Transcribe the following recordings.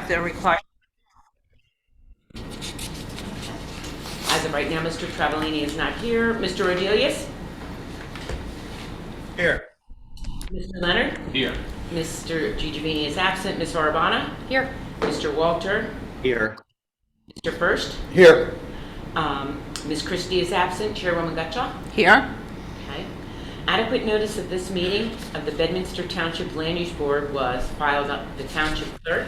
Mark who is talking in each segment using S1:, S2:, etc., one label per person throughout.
S1: the required. As of right now, Mr. Travellini is not here. Mr. Rodelius?
S2: Here.
S1: Mr. Leonard?
S2: Here.
S1: Mr. Gigivini is absent. Ms. Orabana?
S3: Here.
S1: Mr. Walter?
S2: Here.
S1: Mr. First?
S2: Here.
S1: Ms. Christie is absent. Chairwoman Gutschall?
S3: Here.
S1: Okay. Adequate notice of this meeting of the Bedminster Township Land Use Board was filed on the Township Clerk,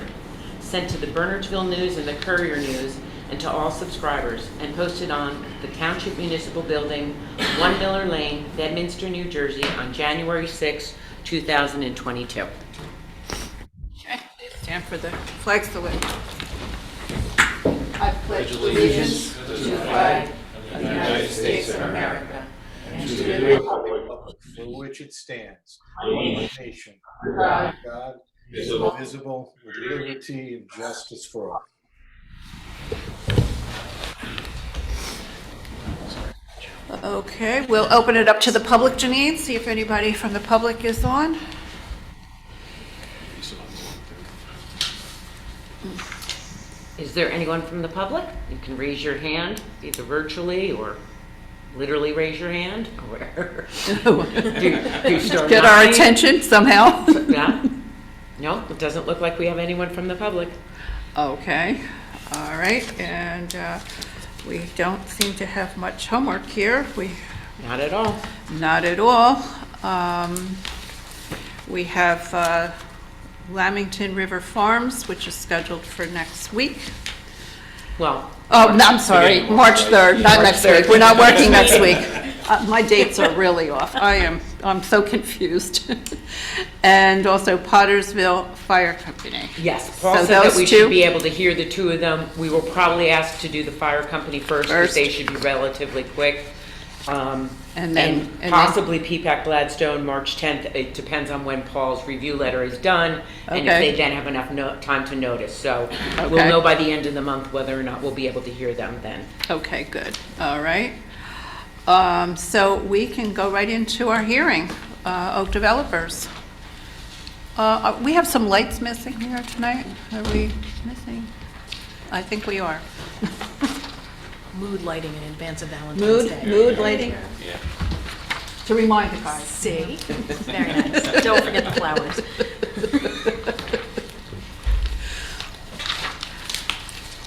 S1: sent to the Bernardsville News and the Courier News, and to all subscribers, and posted on the Township Municipal Building, 1 Miller Lane, Bedminster, New Jersey, on January 6, 2022.
S3: Okay. Stand for the flag salute. I pledge allegiance to the flag of the United States of America and to the republic
S2: For which it stands, one nation, under God, indivisible, with liberty and justice for all.
S3: Okay, we'll open it up to the public, Janine, see if anybody from the public is on.
S1: Is there anyone from the public? You can raise your hand, either virtually or literally raise your hand. Do start
S3: Get our
S1: knocking.
S3: attention somehow.
S1: Yeah? No, it doesn't look like we have anyone from the public.
S3: Okay, all right, and we don't seem to have much homework here.
S1: Not at all.
S3: Not at all. We have Lamington River Farms, which is scheduled for next week.
S1: Well,
S3: Oh, no, I'm sorry, March 3rd, not
S1: March
S3: next
S1: 3rd.
S3: week. We're not working next week. My dates are really off. I'm so confused. And also Pottersville Fire Company.
S1: yes, Paul
S3: So
S1: said that
S3: those
S1: we
S3: two?
S1: should be able to hear the two of them. We will probably ask to do the fire company first, because
S3: First.
S1: they should be relatively quick.
S3: And then-
S1: Possibly P-PAC Gladstone, March 10th. It depends on when Paul's review letter is done, and if
S3: Okay.
S1: they then have enough time to notice. So
S3: Okay.
S1: we'll know by the end of the month whether or not we'll be able to hear them then.
S3: Okay, good, all right. So we can go right into our hearing, Oak Developers. We have some lights missing here tonight. Are we missing? I think we are.
S4: Mood lighting in advance of Valentine's Day.
S3: Mood lighting? Yeah. To remind the guys.
S4: See? Very nice. Don't forget the flowers.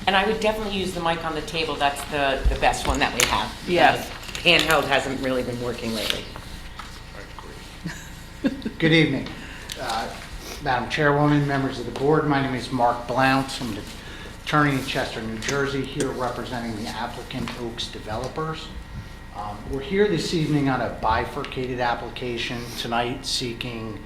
S1: And I would definitely use the mic on the table. That's the best one that we have.
S3: Yes.
S1: Handheld hasn't really been working lately.
S5: Good evening, Madam Chairwoman, members of the board. My name is Mark Blount. I'm the attorney in Chester, New Jersey, here representing the applicant Oaks Developers. We're here this evening on a bifurcated application tonight seeking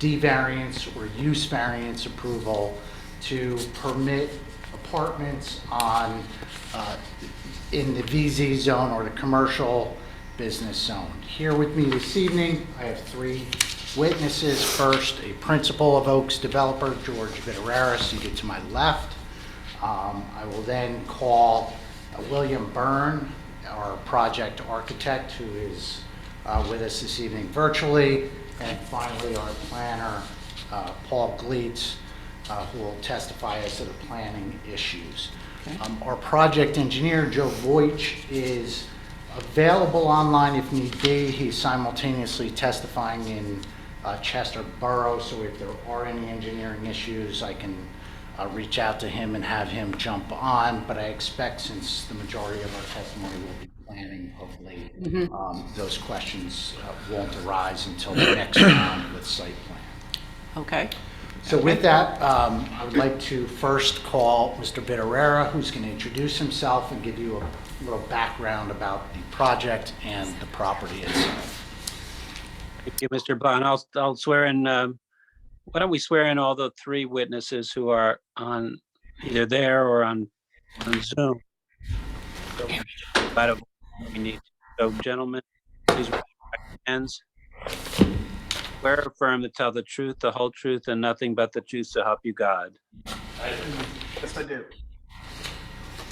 S5: D variance or use variance approval to permit apartments on in the VZ zone or the commercial business zone. Here with me this evening, I have three witnesses. First, a principal of Oaks Developer, George Viterera, seated to my left. I will then call William Byrne, our project architect, who is with us this evening virtually. And finally, our planner, Paul Gleitz, who will testify as to the planning issues. Okay. Our project engineer, Joe Voigt, is available online if need be. He's simultaneously testifying in Chester Borough, so if there are any engineering issues, I can reach out to him and have him jump on. But I expect, since the majority of our testimony will be planning of late, those questions won't arise until the next round with site plan.
S3: Okay.
S5: So with that, I would like to first call Mr. Viterera, who's going to introduce himself and give you a little background about the project and the property itself.
S6: Thank you, Mr. Bond. I'll swear in, why don't we swear in all the three witnesses who are on either there or on Zoom. So, we need, so gentlemen, please raise your right hands. Swear or affirm to tell the truth, the whole truth, and nothing but the truth to help you God.
S2: Yes, I do.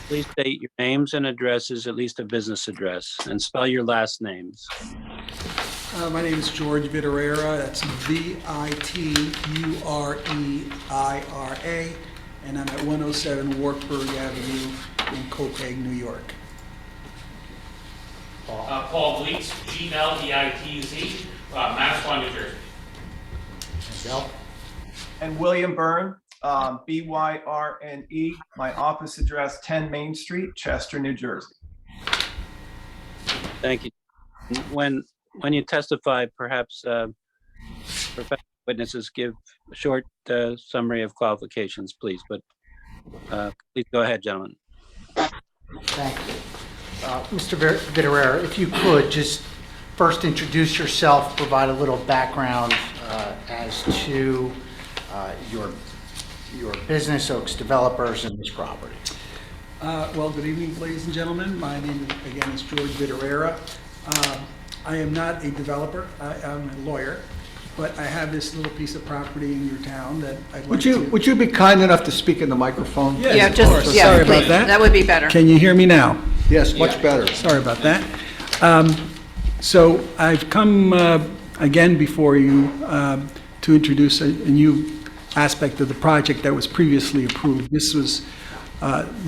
S6: Please state your names and addresses, at least a business address, and spell your last names.
S7: My name is George Viterera. That's Vitereira, and I'm at 107 Wartburg Avenue in Copiague, New York.
S8: Paul Bleets, Gleitz, Manasquan, New Jersey.
S5: Bill?
S9: And William Byrne, Byrne, my office address 10 Main Street, Chester, New Jersey.
S6: Thank you. When you testify, perhaps professional witnesses give a short summary of qualifications, please. But please go ahead, gentlemen.
S5: Thank you. Mr. Vittorera, if you could, just first introduce yourself, provide a little background as to your business, Oaks Developers, and this property.
S7: Well, good evening, ladies and gentlemen. My name, again, is George Vittorera. I am not a developer. I'm a lawyer, but I have this little piece of property in your town that I'd like to...
S2: Would you be kind enough to speak in the microphone?
S7: Yes,
S3: Yeah,
S7: of
S3: just,
S7: course.
S3: yeah,
S7: Sorry about
S3: please.
S7: that.
S3: That would be better.
S7: Can you hear me now?
S2: Yes, much better.
S7: Sorry about that. So I've come again before you to introduce a new aspect of the project that was previously approved. This was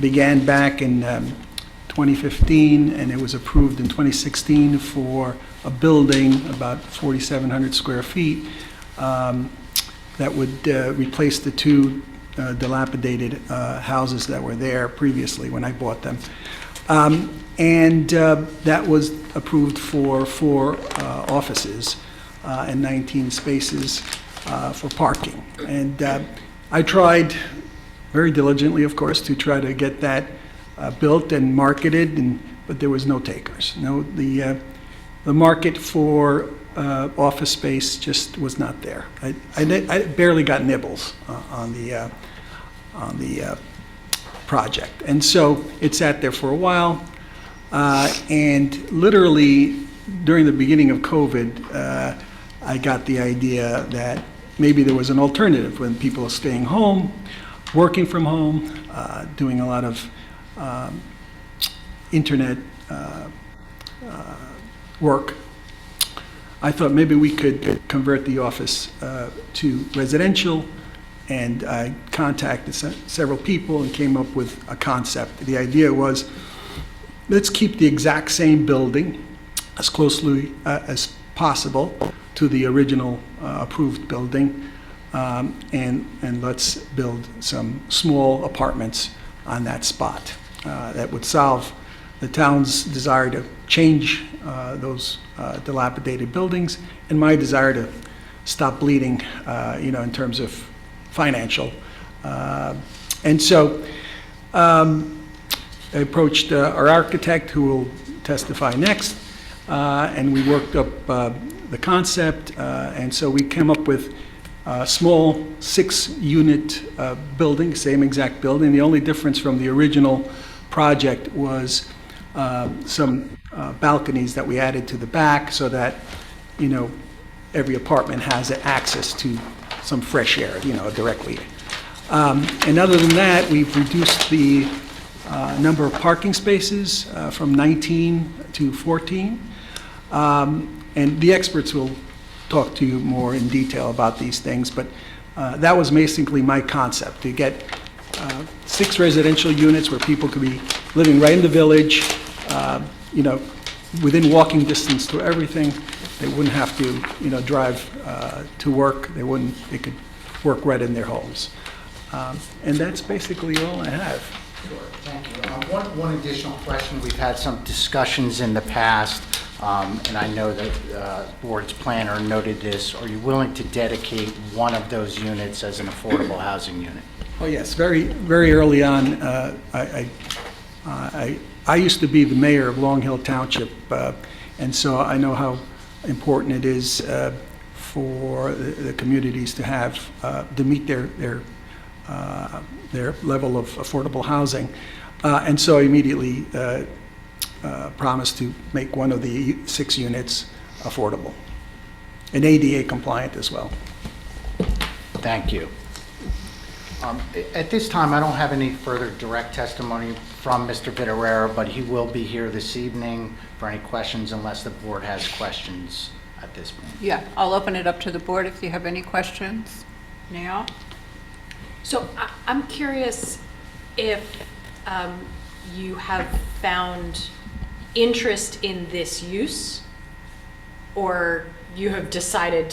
S7: began back in 2015, and it was approved in 2016 for a building about 4,700 square feet that would replace the two dilapidated houses that were there previously when I bought them. And that was approved for 4 offices and 19 spaces for parking. And I tried very diligently, of course, to try to get that built and marketed, but there was no takers. The market for office space just was not there. I barely got nibbles on the project, and so it sat there for a while. And literally during the beginning of COVID, I got the idea that maybe there was an alternative when people are staying home, working from home, doing a lot of internet work. I thought maybe we could convert the office to residential, and I contacted several people and came up with a concept. The idea was, let's keep the exact same building as closely as possible to the original approved building, and let's build some small apartments on that spot. That would solve the town's desire to change those dilapidated buildings, and my desire to stop bleeding, in terms of financial. And so I approached our architect, who will testify next, and we worked up the concept, and so we came up with a small 6-unit building, same exact building. The only difference from the original project was some balconies that we added to the back, so that every apartment has access to some fresh air, directly. And other than that, we've reduced the number of parking spaces from 19 to 14. And the experts will talk to you more in detail about these things, but that was basically my concept, to get 6 residential units where people could be living right in the village, within walking distance to everything. They wouldn't have to, drive to work. They could work right in their homes. And that's basically all I have.
S5: Sure, thank you. One additional question. We've had some discussions in the past, and I know that board's planner noted this. Are you willing to dedicate one of those units as an affordable housing unit?
S7: Oh, yes, very, very early on, I used to be the mayor of Long Hill Township, and so I know how important it is for the communities to have, to meet their level of affordable housing. And so I immediately promised to make one of the 6 units affordable and ADA compliant as well.
S5: Thank you. At this time, I don't have any further direct testimony from Mr. Vittorera, but he will be here this evening for any questions, unless the board has questions at this point.
S3: Yeah, I'll open it up to the board if you have any questions now.
S4: So I'm curious if you have found interest in this use, or you have decided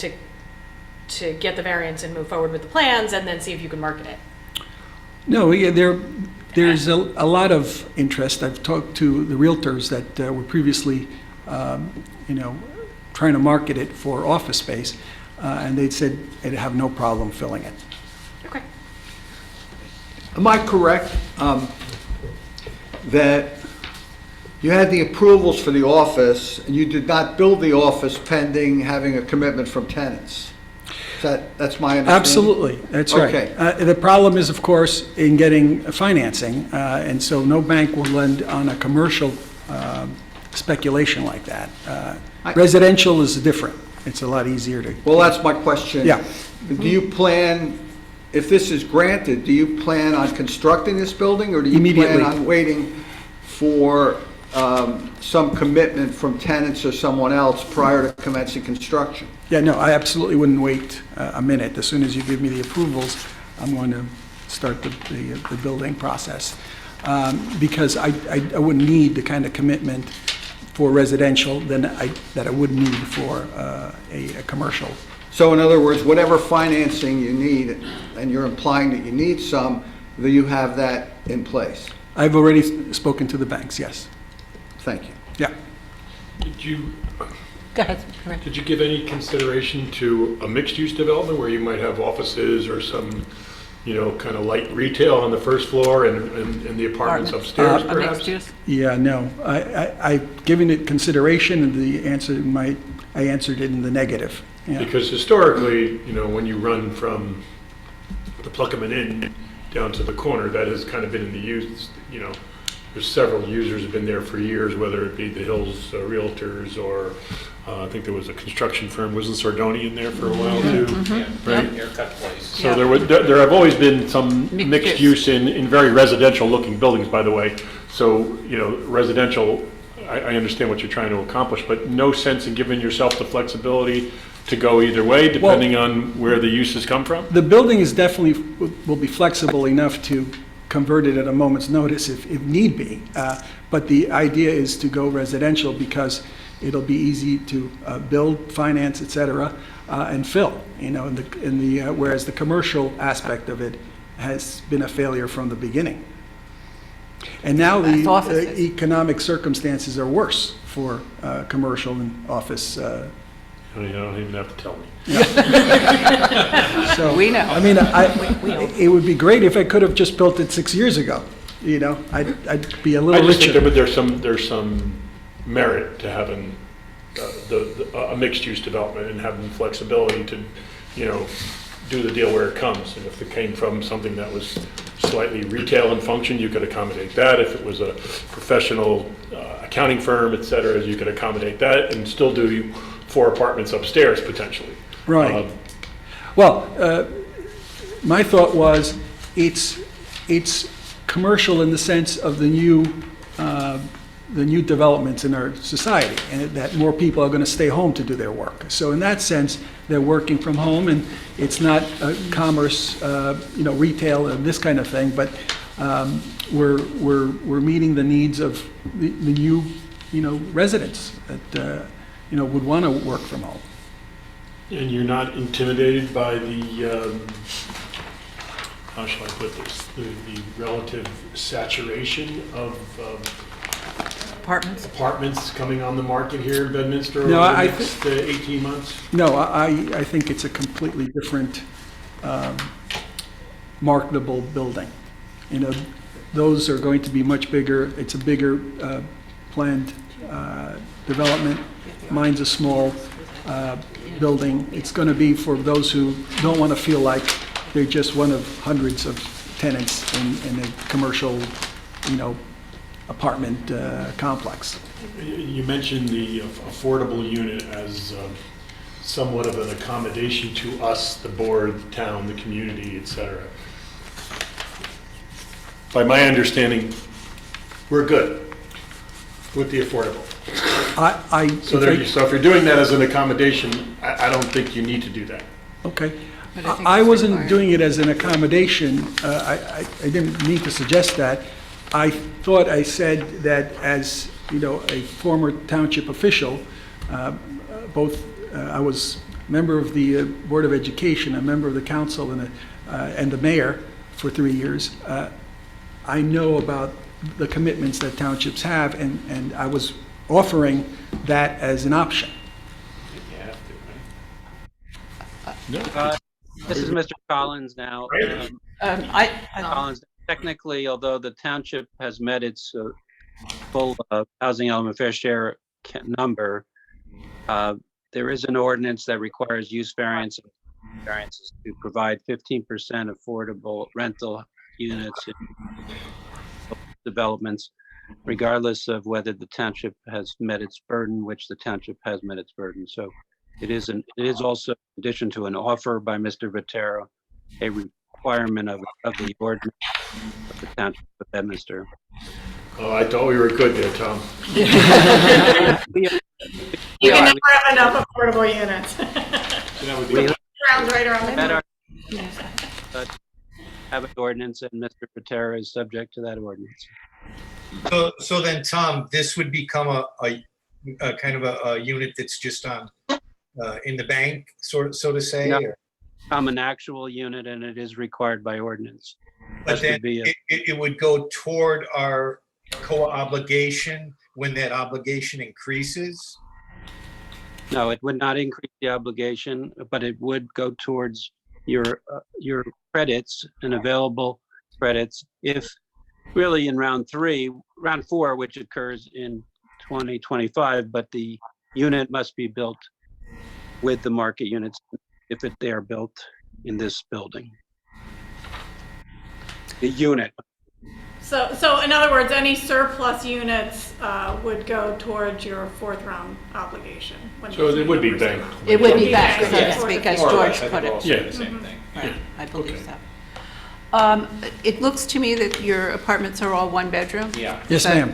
S4: to get the variance and move forward with the plans and then see if you can market it.
S7: No, yeah, there's a lot of interest. I've talked to the realtors that were previously, trying to market it for office space, and they'd said they'd have no problem filling it.
S4: Okay.
S10: Am I correct that you had the approvals for the office and you did not build the office pending having a commitment from tenants? That's my understanding?
S7: Absolutely, that's right.
S10: Okay.
S7: The problem is, of course, in getting financing, and so no bank will lend on a commercial speculation like that. Residential is different. It's a lot easier to...
S10: Well, that's my question.
S7: Yeah.
S10: Do you plan, if this is granted, do you plan on constructing this building, or do you
S7: Immediately.
S10: plan on waiting for some commitment from tenants or someone else prior to commencing construction?
S7: Yeah, no, I absolutely wouldn't wait a minute. As soon as you give me the approvals, I'm going to start the building process. Because I wouldn't need the kind of commitment for residential that I would need for a commercial.
S10: So in other words, whatever financing you need, and you're implying that you need some, that you have that in place?
S7: I've already spoken to the banks, yes.
S10: Thank you.
S7: Yeah.
S3: Go ahead.
S11: Did you give any consideration to a mixed-use development where you might have offices or some, kind of light retail on the first floor and the apartments upstairs, perhaps?
S7: Yeah, no. I've given it consideration, and I answered it in the negative. Yeah.
S11: Because historically, when you run from the Pluckerman Inn down to the corner, that has kind of been in the use, there's several users have been there for years, whether it be the Hills Realtors or I think there was a construction firm, wasn't Sardoni in there for a while too? Right?
S8: Haircut place.
S11: So there have always been some mixed use in very residential looking buildings, by the way. So, residential, I understand what you're trying to accomplish, but no sense in giving yourself the flexibility to go either way, depending on where the uses come from?
S7: The building is definitely, will be flexible enough to convert it at a moment's notice if need be. But the idea is to go residential because it'll be easy to build, finance, et cetera, and fill, whereas the commercial aspect of it has been a failure from the beginning. And now the economic circumstances are worse for commercial and office.
S11: You don't even have to tell me.
S7: So,
S3: We know.
S7: I mean, it would be great if I could have just built it 6 years ago. I'd be a
S11: I
S7: little
S11: just think
S7: richer.
S11: there's some merit to having a mixed-use development and having flexibility to, do the deal where it comes. And if it came from something that was slightly retail in function, you could accommodate that. If it was a professional accounting firm, et cetera, you could accommodate that and still do 4 apartments upstairs potentially.
S7: Right. Well, my thought was it's commercial in the sense of the new developments in our society, and that more people are going to stay home to do their work. So in that sense, they're working from home, and it's not commerce, retail and this kind of thing, but we're meeting the needs of the new, residents that would want to work from home.
S11: And you're not intimidated by the, how shall I put this, the relative saturation of apartments coming on the market here in Bedminster over the next 18 months?
S7: No, I think it's a completely different marketable building. Those are going to be much bigger. It's a bigger planned development. Mine's a small building. It's going to be for those who don't want to feel like they're just one of hundreds of tenants in a commercial, apartment complex.
S11: You mentioned the affordable unit as somewhat of an accommodation to us, the board, the town, the community, et cetera. By my understanding, we're good with the affordable.
S7: So
S11: if you're doing that as an accommodation, I don't think you need to do that.
S7: Okay.
S3: but I think
S7: I
S3: it's
S7: wasn't
S3: required.
S7: doing it as an accommodation. I didn't mean to suggest that. I thought I said that as, a former township official, I was a member of the Board of Education, a member of the council, and the mayor for 3 years. I know about the commitments that townships have, and I was offering that as an option.
S8: You have to, right?
S6: This is Mr. Collins now. Collins, technically, although the township has met its full housing element fair share number, there is an ordinance that requires use variances to provide 15% affordable rental units in developments, regardless of whether the township has met its burden, which the township has met its burden. So it is also, in addition to an offer by Mr. Vitero, a requirement of the ordinance of the township of Bedminster.
S11: Oh, I thought we were good there, Tom.
S12: You can never have enough affordable units.
S6: We
S12: Rounds right around the
S6: had
S12: corner.
S6: our have an ordinance, and Mr. Vitero is subject to that ordinance.
S2: So then, Tom, this would become a kind of a unit that's just on, in the bank, so to say?
S6: No.
S2: or-
S6: I'm an actual unit, and it is required by ordinance.
S2: But
S6: Has to
S2: then
S6: be
S2: it would go toward our COA obligation when that obligation increases?
S6: No, it would not increase the obligation, but it would go towards your credits and available credits if really in round 4, which occurs in 2025, but the unit must be built with the market units if they are built in this building. The unit.
S12: So in other words, any surplus units would go towards your fourth round obligation. when
S11: So
S12: those
S11: it would be
S12: numbers
S11: banked.
S12: are-
S3: It would be
S12: Yeah.
S3: back, so to speak, as George put it.
S11: Yeah.
S8: Same thing.
S3: Right, I believe
S11: Okay.
S3: so. It looks to me that your apartments are all one bedroom.
S8: Yeah.
S7: Yes,
S3: Okay.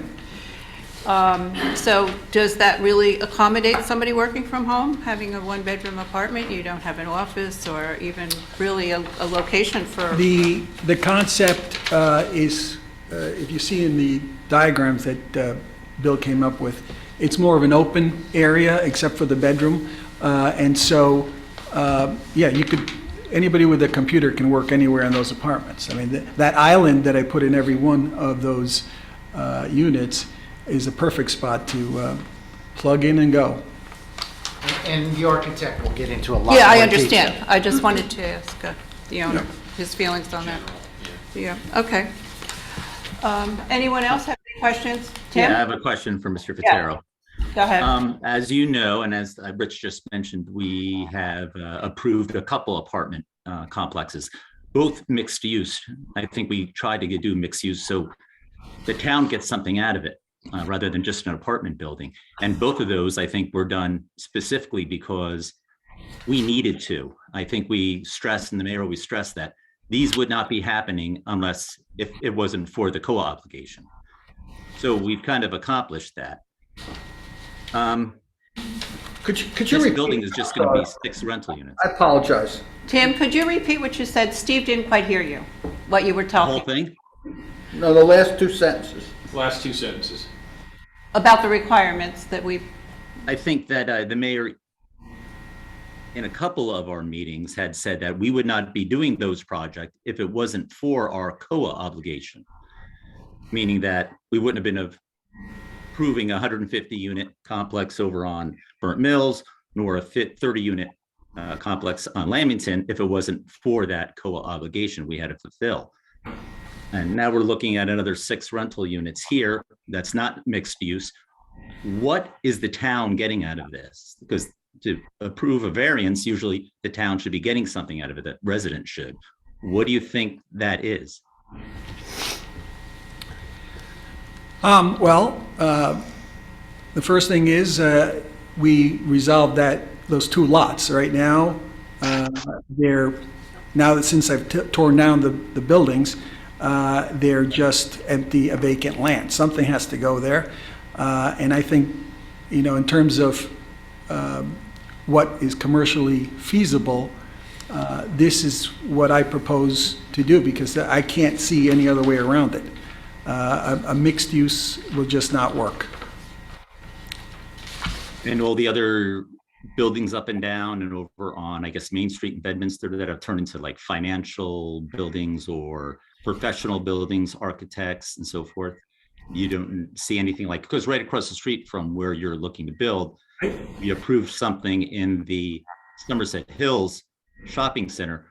S7: ma'am.
S3: So does that really accommodate somebody working from home, having a one-bedroom apartment? You don't have an office or even really a location for,
S7: The concept is, if you see in the diagrams that Bill came up with, it's more of an open area except for the bedroom. And so, anybody with a computer can work anywhere in those apartments. I mean, that island that I put in every one of those units is a perfect spot to plug in and go.
S5: And the architect will get into a lot more
S3: yeah, I
S5: detail.
S3: understand. I just wanted to ask the owner, his feelings on that. Yeah, okay. Anyone else have any questions? Tim?
S13: Yeah, I have a question for Mr. Vitero.
S3: Go ahead.
S13: As you know, and as Rich just mentioned, we have approved a couple apartment complexes, both mixed use. I think we tried to do mixed use so the town gets something out of it rather than just an apartment building. And both of those, I think, were done specifically because we needed to. I think we stressed, and the mayor always stressed that these would not be happening unless if it wasn't for the COA obligation. So we've kind of accomplished that.
S10: Could you
S13: This
S10: repeat?
S13: building is just going to be 6 rental units.
S10: I apologize.
S3: Tim, could you repeat what you said? Steve didn't quite hear you, what you were
S13: The whole
S3: talking
S13: thing?
S10: No, the last 2 sentences.
S8: Last 2 sentences.
S3: about, the requirements that we've,
S13: I think that the mayor, in a couple of our meetings, had said that we would not be doing those projects if it wasn't for our COA obligation, meaning that we wouldn't have been approving a 150-unit complex over on Burnt Mills, nor a 30-unit complex on Lamington if it wasn't for that COA obligation we had to fulfill. And now we're looking at another 6 rental units here that's not mixed use. What is the town getting out of this? Because to approve a variance, usually the town should be getting something out of it, that residents should. What do you think that is?
S7: The first thing is we resolved those 2 lots. Right now, now that since I've torn down the buildings, they're just empty, a vacant land. Something has to go there. And I think, in terms of what is commercially feasible, this is what I propose to do, because I can't see any other way around it. A mixed use will just not work.
S13: And all the other buildings up and down and over on, I guess, Main Street in Bedminster that have turned into like financial buildings or professional buildings, architects and so forth. You don't see anything like, because right across the street from where you're looking to build, we approved something in the Somerset Hills Shopping Center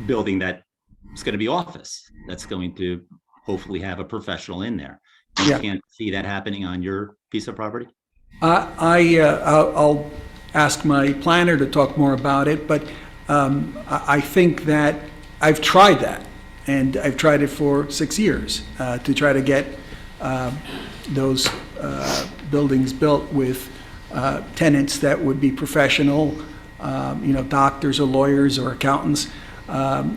S13: building that is going to be office. That's going to hopefully have a professional in there. You
S7: Yeah.
S13: can't see that happening on your piece of property?
S7: I'll ask my planner to talk more about it, but I think that I've tried that, and I've tried it for 6 years to try to get those buildings built with tenants that would be professional, doctors or lawyers or accountants,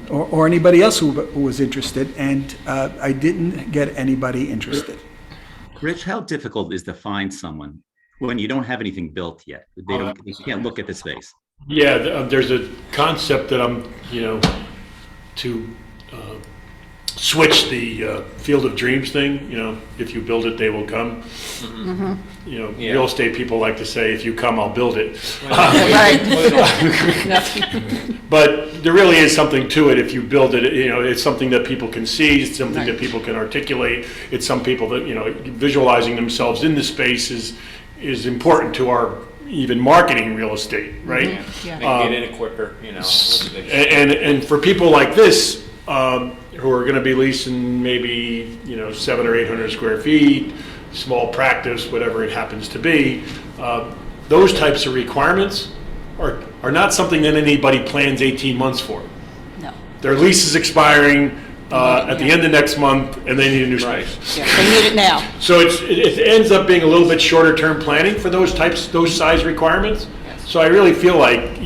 S7: or anybody else who was interested, and I didn't get anybody interested.
S13: Rich, how difficult is to find someone when you don't have anything built yet? They can't look at the space.
S11: Yeah, there's a concept that I'm, to switch the field of dreams thing, if you build it, they will come. Real estate people like to say, if you come, I'll build it. But there really is something to it. If you build it, it's something that people can see, it's something that people can articulate. It's some people that, visualizing themselves in the space is important to our even marketing real estate, right?
S8: They can get in it quicker,
S11: And for people like this, who are going to be leasing maybe 700 or 800 square feet, small practice, whatever it happens to be, those types of requirements are not something that anybody plans 18 months for.
S3: No.
S11: Their lease is expiring at the end of next month, and they need a new space.
S3: Yeah, they need it now.
S11: So it ends up being a little bit shorter term planning for those size requirements.
S3: Yes.
S11: So I really feel like,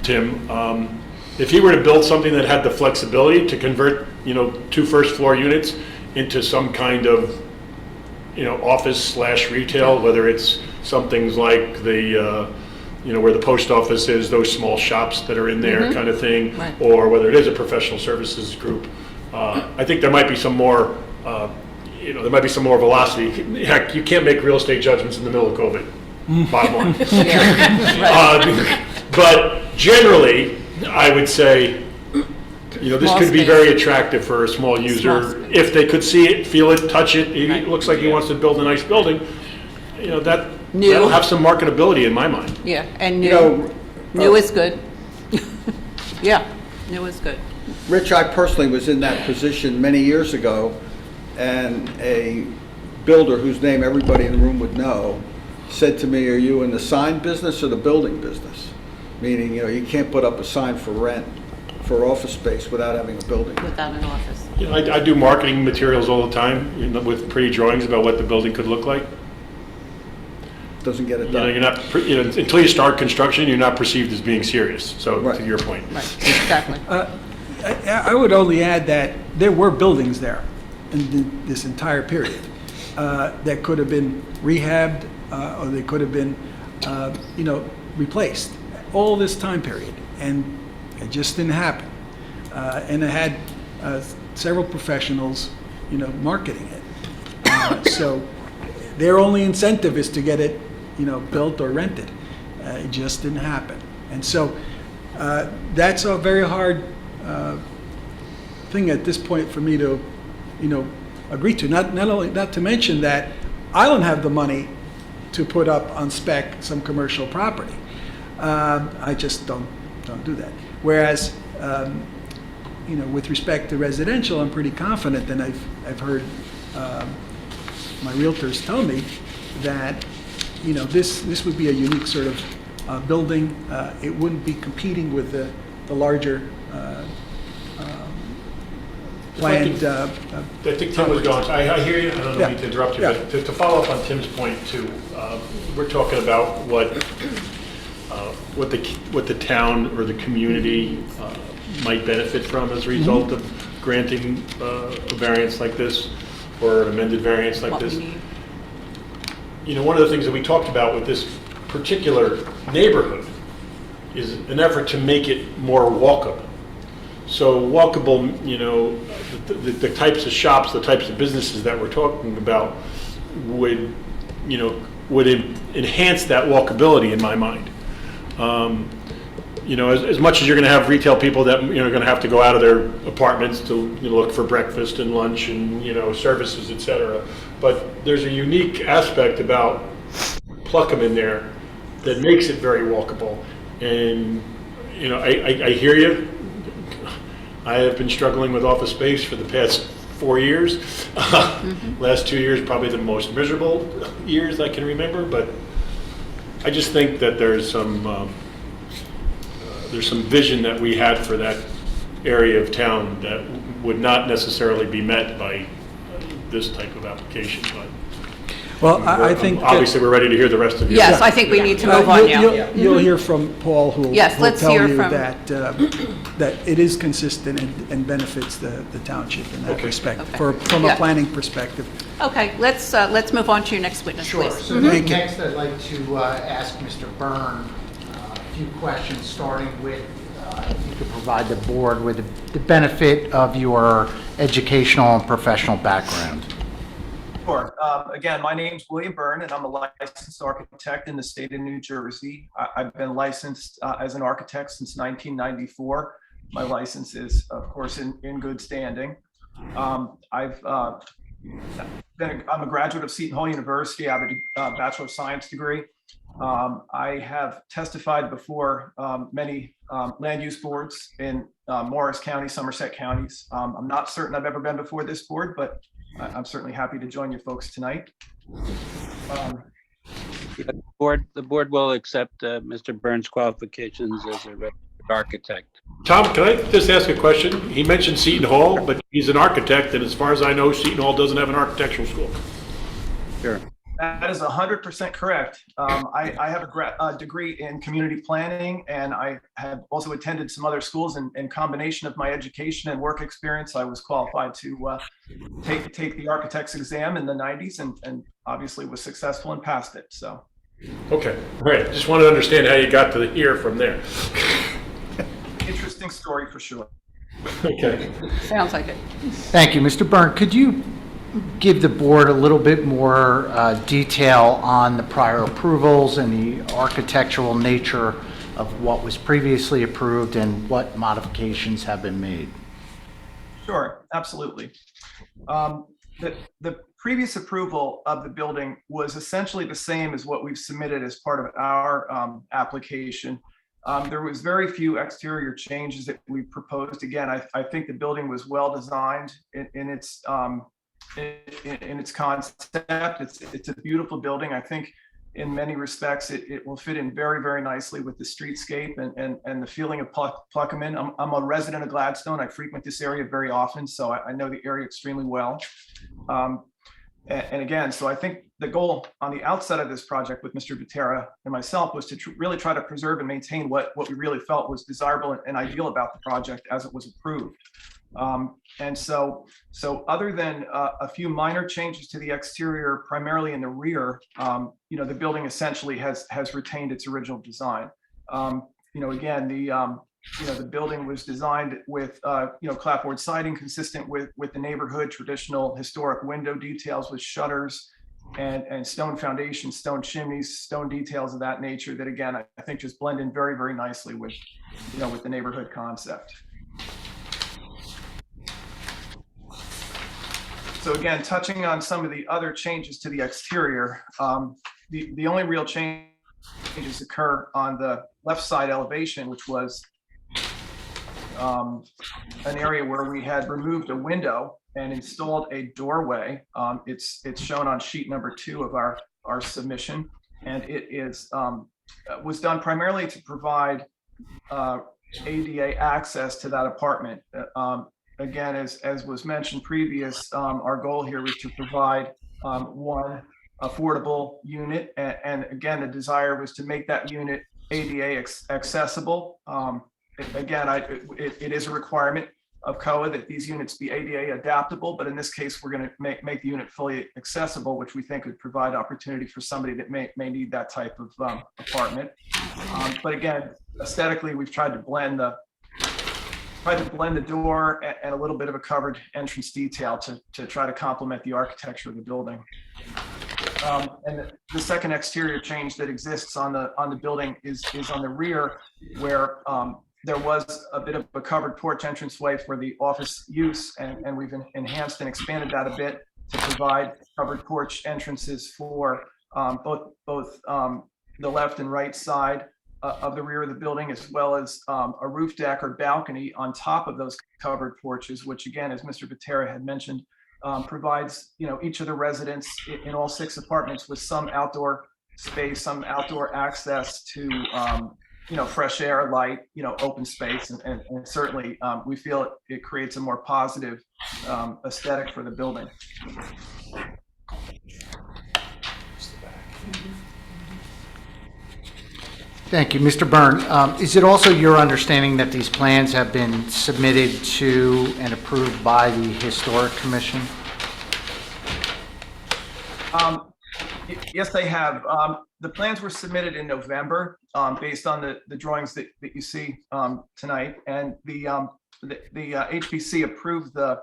S11: Tim, if he were to build something that had the flexibility to convert, 2 first floor units into some kind of, office/retail, whether it's some things like the, where the post office is, those small shops that are in there kind of thing,
S3: Right.
S11: or whether it is a professional services group. I think there might be some more, there might be some more velocity. Heck, you can't make real estate judgments in the middle of COVID, bottom line. But generally, I would say, this
S3: Small
S11: could be
S3: space.
S11: very attractive for a small user.
S3: space.
S11: If they could see it, feel it, touch it,
S3: Right.
S11: it looks like he wants to build a nice building, that'll
S3: New.
S11: have some marketability in my mind.
S3: Yeah, and
S10: You know,
S3: new is good. Yeah, new is good.
S10: Rich, I personally was in that position many years ago, and a builder whose name everybody in the room would know said to me, "Are you in the sign business or the building business?" Meaning, you can't put up a sign for rent for office space without having a building.
S3: Without an office.
S11: I do marketing materials all the time, with pretty drawings about what the building could look like.
S10: Doesn't get it
S11: You're
S10: done.
S11: not, until you start construction, you're not perceived as being serious. So
S10: Right.
S11: to your point.
S3: Right, exactly.
S7: I would only add that there were buildings there in this entire period that could have been rehabbed, or they could have been, replaced all this time period, and it just didn't happen. And it had several professionals, marketing it. So their only incentive is to get it, built or rented. It just didn't happen. And so that's a very hard thing at this point for me to, agree to. Not to mention that I don't have the money to put up on spec some commercial property. I just don't do that. Whereas, with respect to residential, I'm pretty confident, and I've heard my realtors tell me that, this would be a unique sort of building. It wouldn't be competing with the larger planned.
S11: I think Tim was going, I hear you, I don't
S7: Yeah.
S11: mean to interrupt you,
S7: Yeah.
S11: but to follow up on Tim's point too, we're talking about what the town or the community might benefit from as a result of granting a variance like this, or an amended variance like
S3: What we
S11: this.
S3: need.
S11: One of the things that we talked about with this particular neighborhood is an effort to make it more walkable. So walkable, you know, the types of shops, the types of businesses that we're talking about would, you know, would enhance that walkability in my mind. You know, as much as you're going to have retail people that, you know, are going to have to go out of their apartments to, you know, look for breakfast and lunch and, you know, services, et cetera. But there's a unique aspect about Pluckham in there that makes it very walkable. And, you know, I hear you. I have been struggling with office space for the past 4 years. Last 2 years, probably the most miserable years I can remember. But I just think that there's some vision that we had for that area of town that would not necessarily be met by this type of application. But
S7: Well, I think.
S11: obviously, we're ready to hear the rest of you.
S3: Yes, I think we need to move on now.
S7: You'll hear from Paul, who will
S3: Yes, let's
S7: tell
S3: hear
S7: you
S3: from-
S7: that it is consistent and benefits the township in that
S11: Okay.
S7: respect,
S3: Okay.
S7: from a
S3: Yeah.
S7: planning perspective.
S3: Okay, let's move on to your next witness,
S5: Sure.
S3: please.
S5: So next, I'd like to ask Mr. Byrne a few questions, starting with if you could provide the board with the benefit of your educational and professional background.
S9: Sure. Again, my name's William Byrne, and I'm a licensed architect in the state of New Jersey. I've been licensed as an architect since 1994. My license is, of course, in good standing. I'm a graduate of Seton Hall University. I have a Bachelor of Science degree. I have testified before many land use boards in Morris County, Somerset counties. I'm not certain I've ever been before this board, but I'm certainly happy to join you folks tonight.
S6: The board will accept Mr. Burns' qualifications as a registered architect.
S11: Tom, can I just ask a question? He mentioned Seton Hall, but he's an architect, and as far as I know, Seton Hall doesn't have an architectural school.
S6: Sure.
S9: That is 100% correct. I have a degree in community planning, and I have also attended some other schools. In combination of my education and work experience, I was qualified to take the architect's exam in the 90s, and obviously was successful and passed it. So.
S11: Okay, all right. Just want to understand how you got to here from there.
S9: Interesting story for sure.
S11: Okay.
S3: Sounds like it.
S5: Thank you. Mr. Byrne, could you give the board a little bit more detail on the prior approvals and the architectural nature of what was previously approved and what modifications have been made?
S9: Sure, absolutely. The previous approval of the building was essentially the same as what we've submitted as part of our application. There was very few exterior changes that we proposed. Again, I think the building was well designed in its concept. It's a beautiful building. I think in many respects it will fit in very, very nicely with the streetscape and the feeling of Pluckham. I'm a resident of Gladstone. I frequent this area very often, so I know the area extremely well. And again, so I think the goal on the outset of this project with Mr. Butera and myself was to really try to preserve and maintain what we really felt was desirable and ideal about the project as it was approved. And so other than a few minor changes to the exterior, primarily in the rear, the building essentially has retained its original design. Again, the building was designed with, clapboard siding consistent with the neighborhood, traditional historic window details with shutters and stone foundations, stone chimneys, stone details of that nature that, again, I think just blend in very, very nicely with the neighborhood concept. So again, touching on some of the other changes to the exterior, the only real changes occur on the left side elevation, which was an area where we had removed a window and installed a doorway. It's shown on sheet number 2 of our submission, and it was done primarily to provide ADA access to that apartment. Again, as was mentioned previous, our goal here was to provide one affordable unit, and again, the desire was to make that unit ADA accessible. Again, it is a requirement COA that these units be ADA adaptable, but in this case, we're going to make the unit fully accessible, which we think would provide opportunity for somebody that may need that type of apartment. But again, aesthetically, we've tried to blend the door and a little bit of a covered entrance detail to try to complement the architecture of the building. And the second exterior change that exists on the building is on the rear, where there was a bit of a covered porch entranceway for the office use, and we've enhanced and expanded that a bit to provide covered porch entrances for both the left and right side of the rear of the building, as well as a roof deck or balcony on top of those covered porches, which again, as Mr. Patera had mentioned, provides each of the residents in all 6 apartments with some outdoor space, some outdoor access to fresh air, light, open space, and certainly we feel it creates a more positive aesthetic for the building.
S5: Thank you. Mr. Byrne, is it also your understanding that these plans have been submitted to and approved by the Historic Commission?
S9: Yes, they have. The plans were submitted in November based on the drawings that you see tonight, and the HPC approved the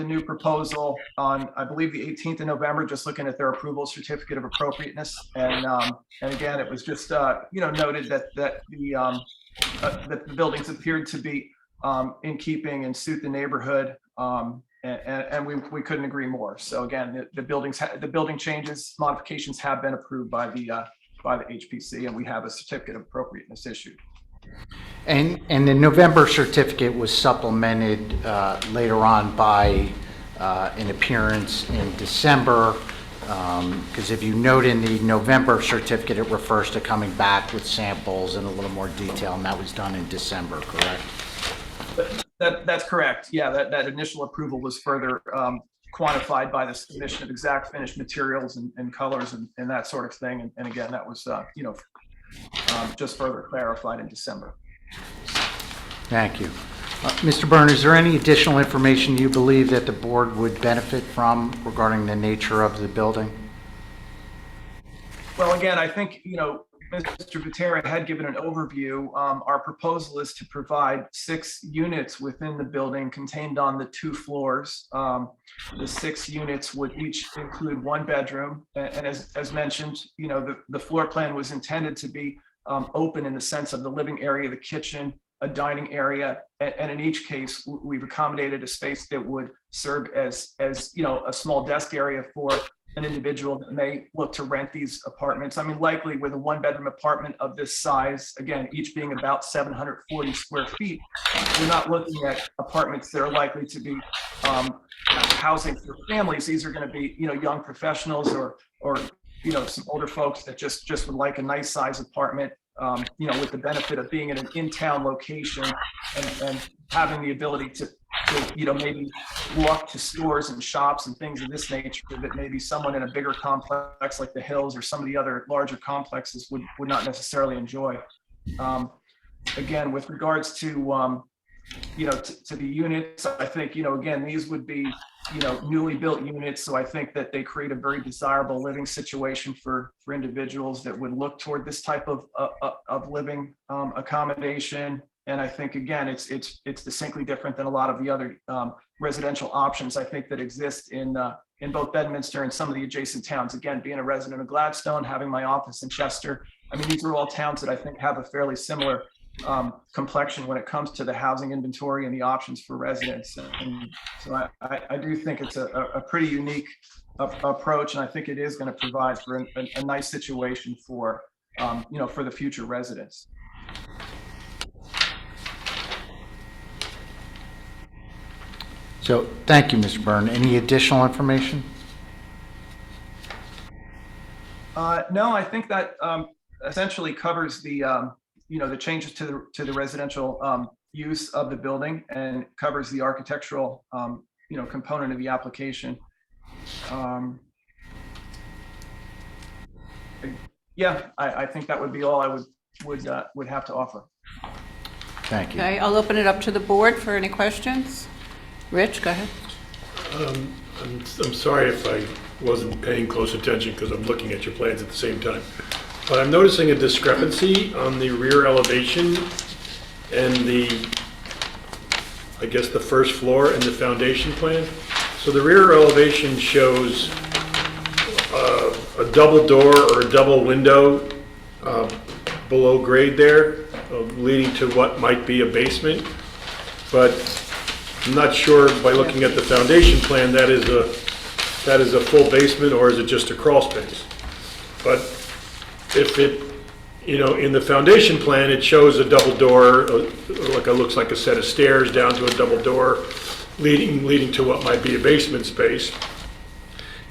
S9: new proposal on, I believe, the 18th of November, just looking at their approval certificate of appropriateness. And again, it was just noted that the buildings appeared to be in keeping and suit the neighborhood. And we couldn't agree more. So again, the building changes, modifications have been approved by the HPC, and we have a certificate of appropriateness issued.
S5: And the November certificate was supplemented later on by an appearance in December, because if you note in the November certificate, it refers to coming back with samples and a little more detail, and that was done in December, correct?
S9: That's correct. Yeah, that initial approval was further quantified by the submission of exact finished materials and colors and that sort of thing. And again, that was just further clarified in December.
S5: Thank you. Mr. Byrne, is there any additional information you believe that the board would benefit from regarding the nature of the building?
S9: Well, again, I think, Mr. Patera had given an overview. Our proposal is to provide 6 units within the building contained on the 2 floors. The 6 units would each include 1 bedroom. And as mentioned, the floor plan was intended to be open in the sense of the living area, the kitchen, a dining area. And in each case, we've accommodated a space that would serve as a small desk area for an individual that may look to rent these apartments. I mean, likely with a 1-bedroom apartment of this size, again, each being about 740 square feet, we're not looking at apartments that are likely to be housing for families. These are going to be, young professionals or some older folks that just would like a nice size apartment, with the benefit of being in an in-town location and having the ability to maybe walk to stores and shops and things of this nature that maybe someone in a bigger complex like the Hills or some of the other larger complexes would not necessarily enjoy. Again, with regards to to the units, I think, again, these would be, newly built units. So I think that they create a very desirable living situation for individuals that would look toward this type of living accommodation. And I think, again, it's distinctly different than a lot of the other residential options I think that exist in both Bedminster and some of the adjacent towns. Again, being a resident of Gladstone, having my office in Chester, I mean, these are all towns that I think have a fairly similar complexion when it comes to the housing inventory and the options for residents. And so I do think it's a pretty unique approach, and I think it is going to provide for a nice situation for for the future residents.
S5: So thank you, Mr. Byrne. Any additional information?
S9: No, I think that essentially covers the the changes to the residential use of the building and covers the architectural component of the application. Yeah, I think that would be all I would have to offer.
S5: Thank you.
S3: Okay, I'll open it up to the board for any questions. Rich, go ahead.
S11: I'm sorry if I wasn't paying close attention because I'm looking at your plans at the same time. But I'm noticing a discrepancy on the rear elevation and I guess the first floor and the foundation plan. So the rear elevation shows a double door or a double window below grade there, leading to what might be a basement. But I'm not sure by looking at the foundation plan that is a full basement, or is it just a crawl space? But if it, in the foundation plan, it shows a double door, looks like a set of stairs down to a double door, leading to what might be a basement space.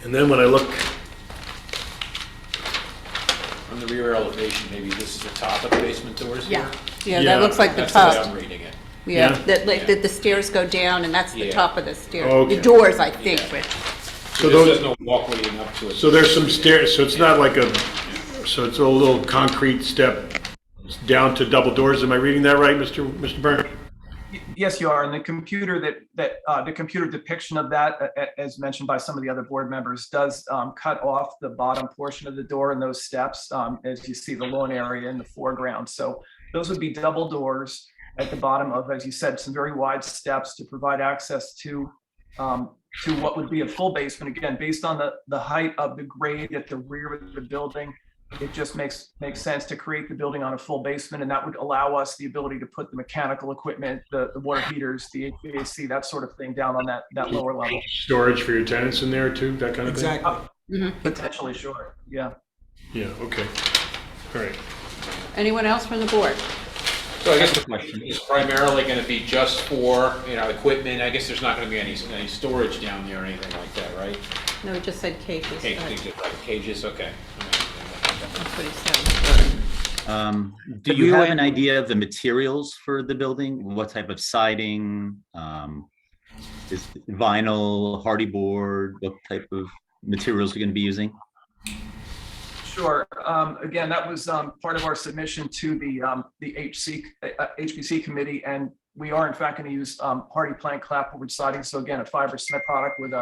S11: And then when I look
S8: On the rear elevation, maybe this is the top of the basement doors here?
S3: Yeah, that looks like the
S8: That's the way
S3: top.
S8: I'm reading it.
S3: Yeah,
S11: Yeah.
S3: that the stairs go down, and that's the
S8: Yeah.
S3: top of the stairs.
S11: Okay.
S3: The doors, I think,
S8: Yeah.
S3: Rich.
S11: So
S8: There's
S11: those,
S8: no walk leading up to it.
S11: so there's some stairs, so it's not like so it's a little concrete step down to double doors. Am I reading that right, Mr. Bernard?
S9: Yes, you are. And the computer the computer depiction of that, as mentioned by some of the other board members, does cut off the bottom portion of the door and those steps, as you see the lawn area in the foreground. So those would be double doors at the bottom of, as you said, some very wide steps to provide access to what would be a full basement. Again, based on the height of the grade at the rear of the building, it just makes sense to create the building on a full basement, and that would allow us the ability to put the mechanical equipment, the water heaters, the HVAC, that sort of thing down on that lower level.
S11: Storage for your tenants in there too, that kind of thing?
S9: Exactly. Potentially, sure. Yeah.
S11: Yeah, okay. All right.
S3: Anyone else from the board?
S8: So I guess the question is primarily going to be just for, equipment. I guess there's not going to be any storage down there or anything like that, right?
S3: No, it just said cages.
S8: Cages, okay.
S3: That's what he said.
S13: Do you have an idea of the materials for the building? What type of siding? Is vinyl, hardy board? What type of materials you're going to be using?
S9: Sure. Again, that was part of our submission to the HPC committee, and we are in fact going to use hardy plank clapboard siding. So again, a fiber cement product with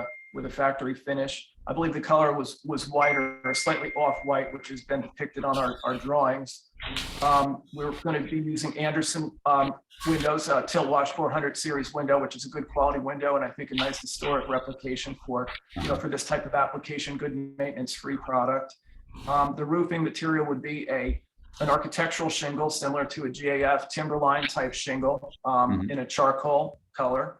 S9: a factory finish. I believe the color was white or slightly off-white, which has been depicted on our drawings. We're going to be using Anderson windows, Tilt Wash 400 series window, which is a good quality window, and I think a nice historic replication for this type of application, good maintenance-free product. The roofing material would be an architectural shingle similar to a GAF timberline type shingle in a charcoal color.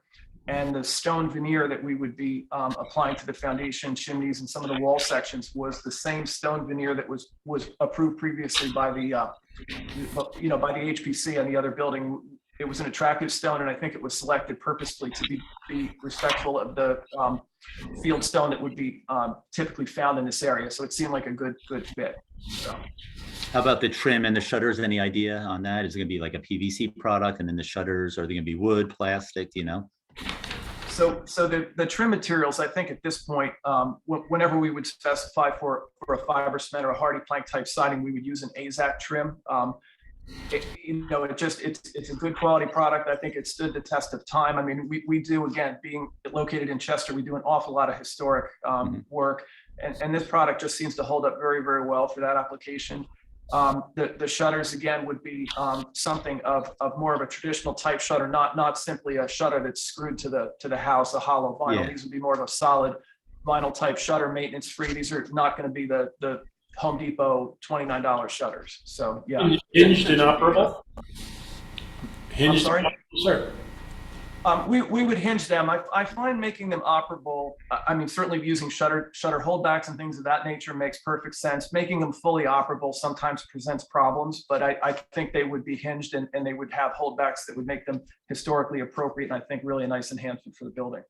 S9: And the stone veneer that we would be applying to the foundation, chimneys, and some of the wall sections was the same stone veneer that was approved previously by the by the HPC on the other building. It was an attractive stone, and I think it was selected purposefully to be respectful of the field stone that would be typically found in this area. So it seemed like a good fit. So.
S13: How about the trim and the shutters? Any idea on that? Is it going to be like a PVC product, and then the shutters, are they going to be wood, plastic? Do you know?
S9: So the trim materials, I think at this point, whenever we would specify for a fiber cement or a hardy plank type siding, we would use an AZAC trim. It's a good quality product. I think it stood the test of time. I mean, we do, again, being located in Chester, we do an awful lot of historic work, and this product just seems to hold up very, very well for that application. The shutters, again, would be something of more of a traditional type shutter, not simply a shutter that's screwed to the house, a hollow vinyl.
S13: Yeah.
S9: These would be more of a solid vinyl type shutter, maintenance free. These are not going to be the Home Depot $29 shutters. So yeah.
S11: Hinged and operable?
S9: I'm sorry?
S11: Sir.
S9: We would hinge them. I find making them operable, I mean, certainly using shutter holdbacks and things of that nature makes perfect sense. Making them fully operable sometimes presents problems, but I think they would be hinged and they would have holdbacks that would make them historically appropriate, and I think really a nice enhancement for the building.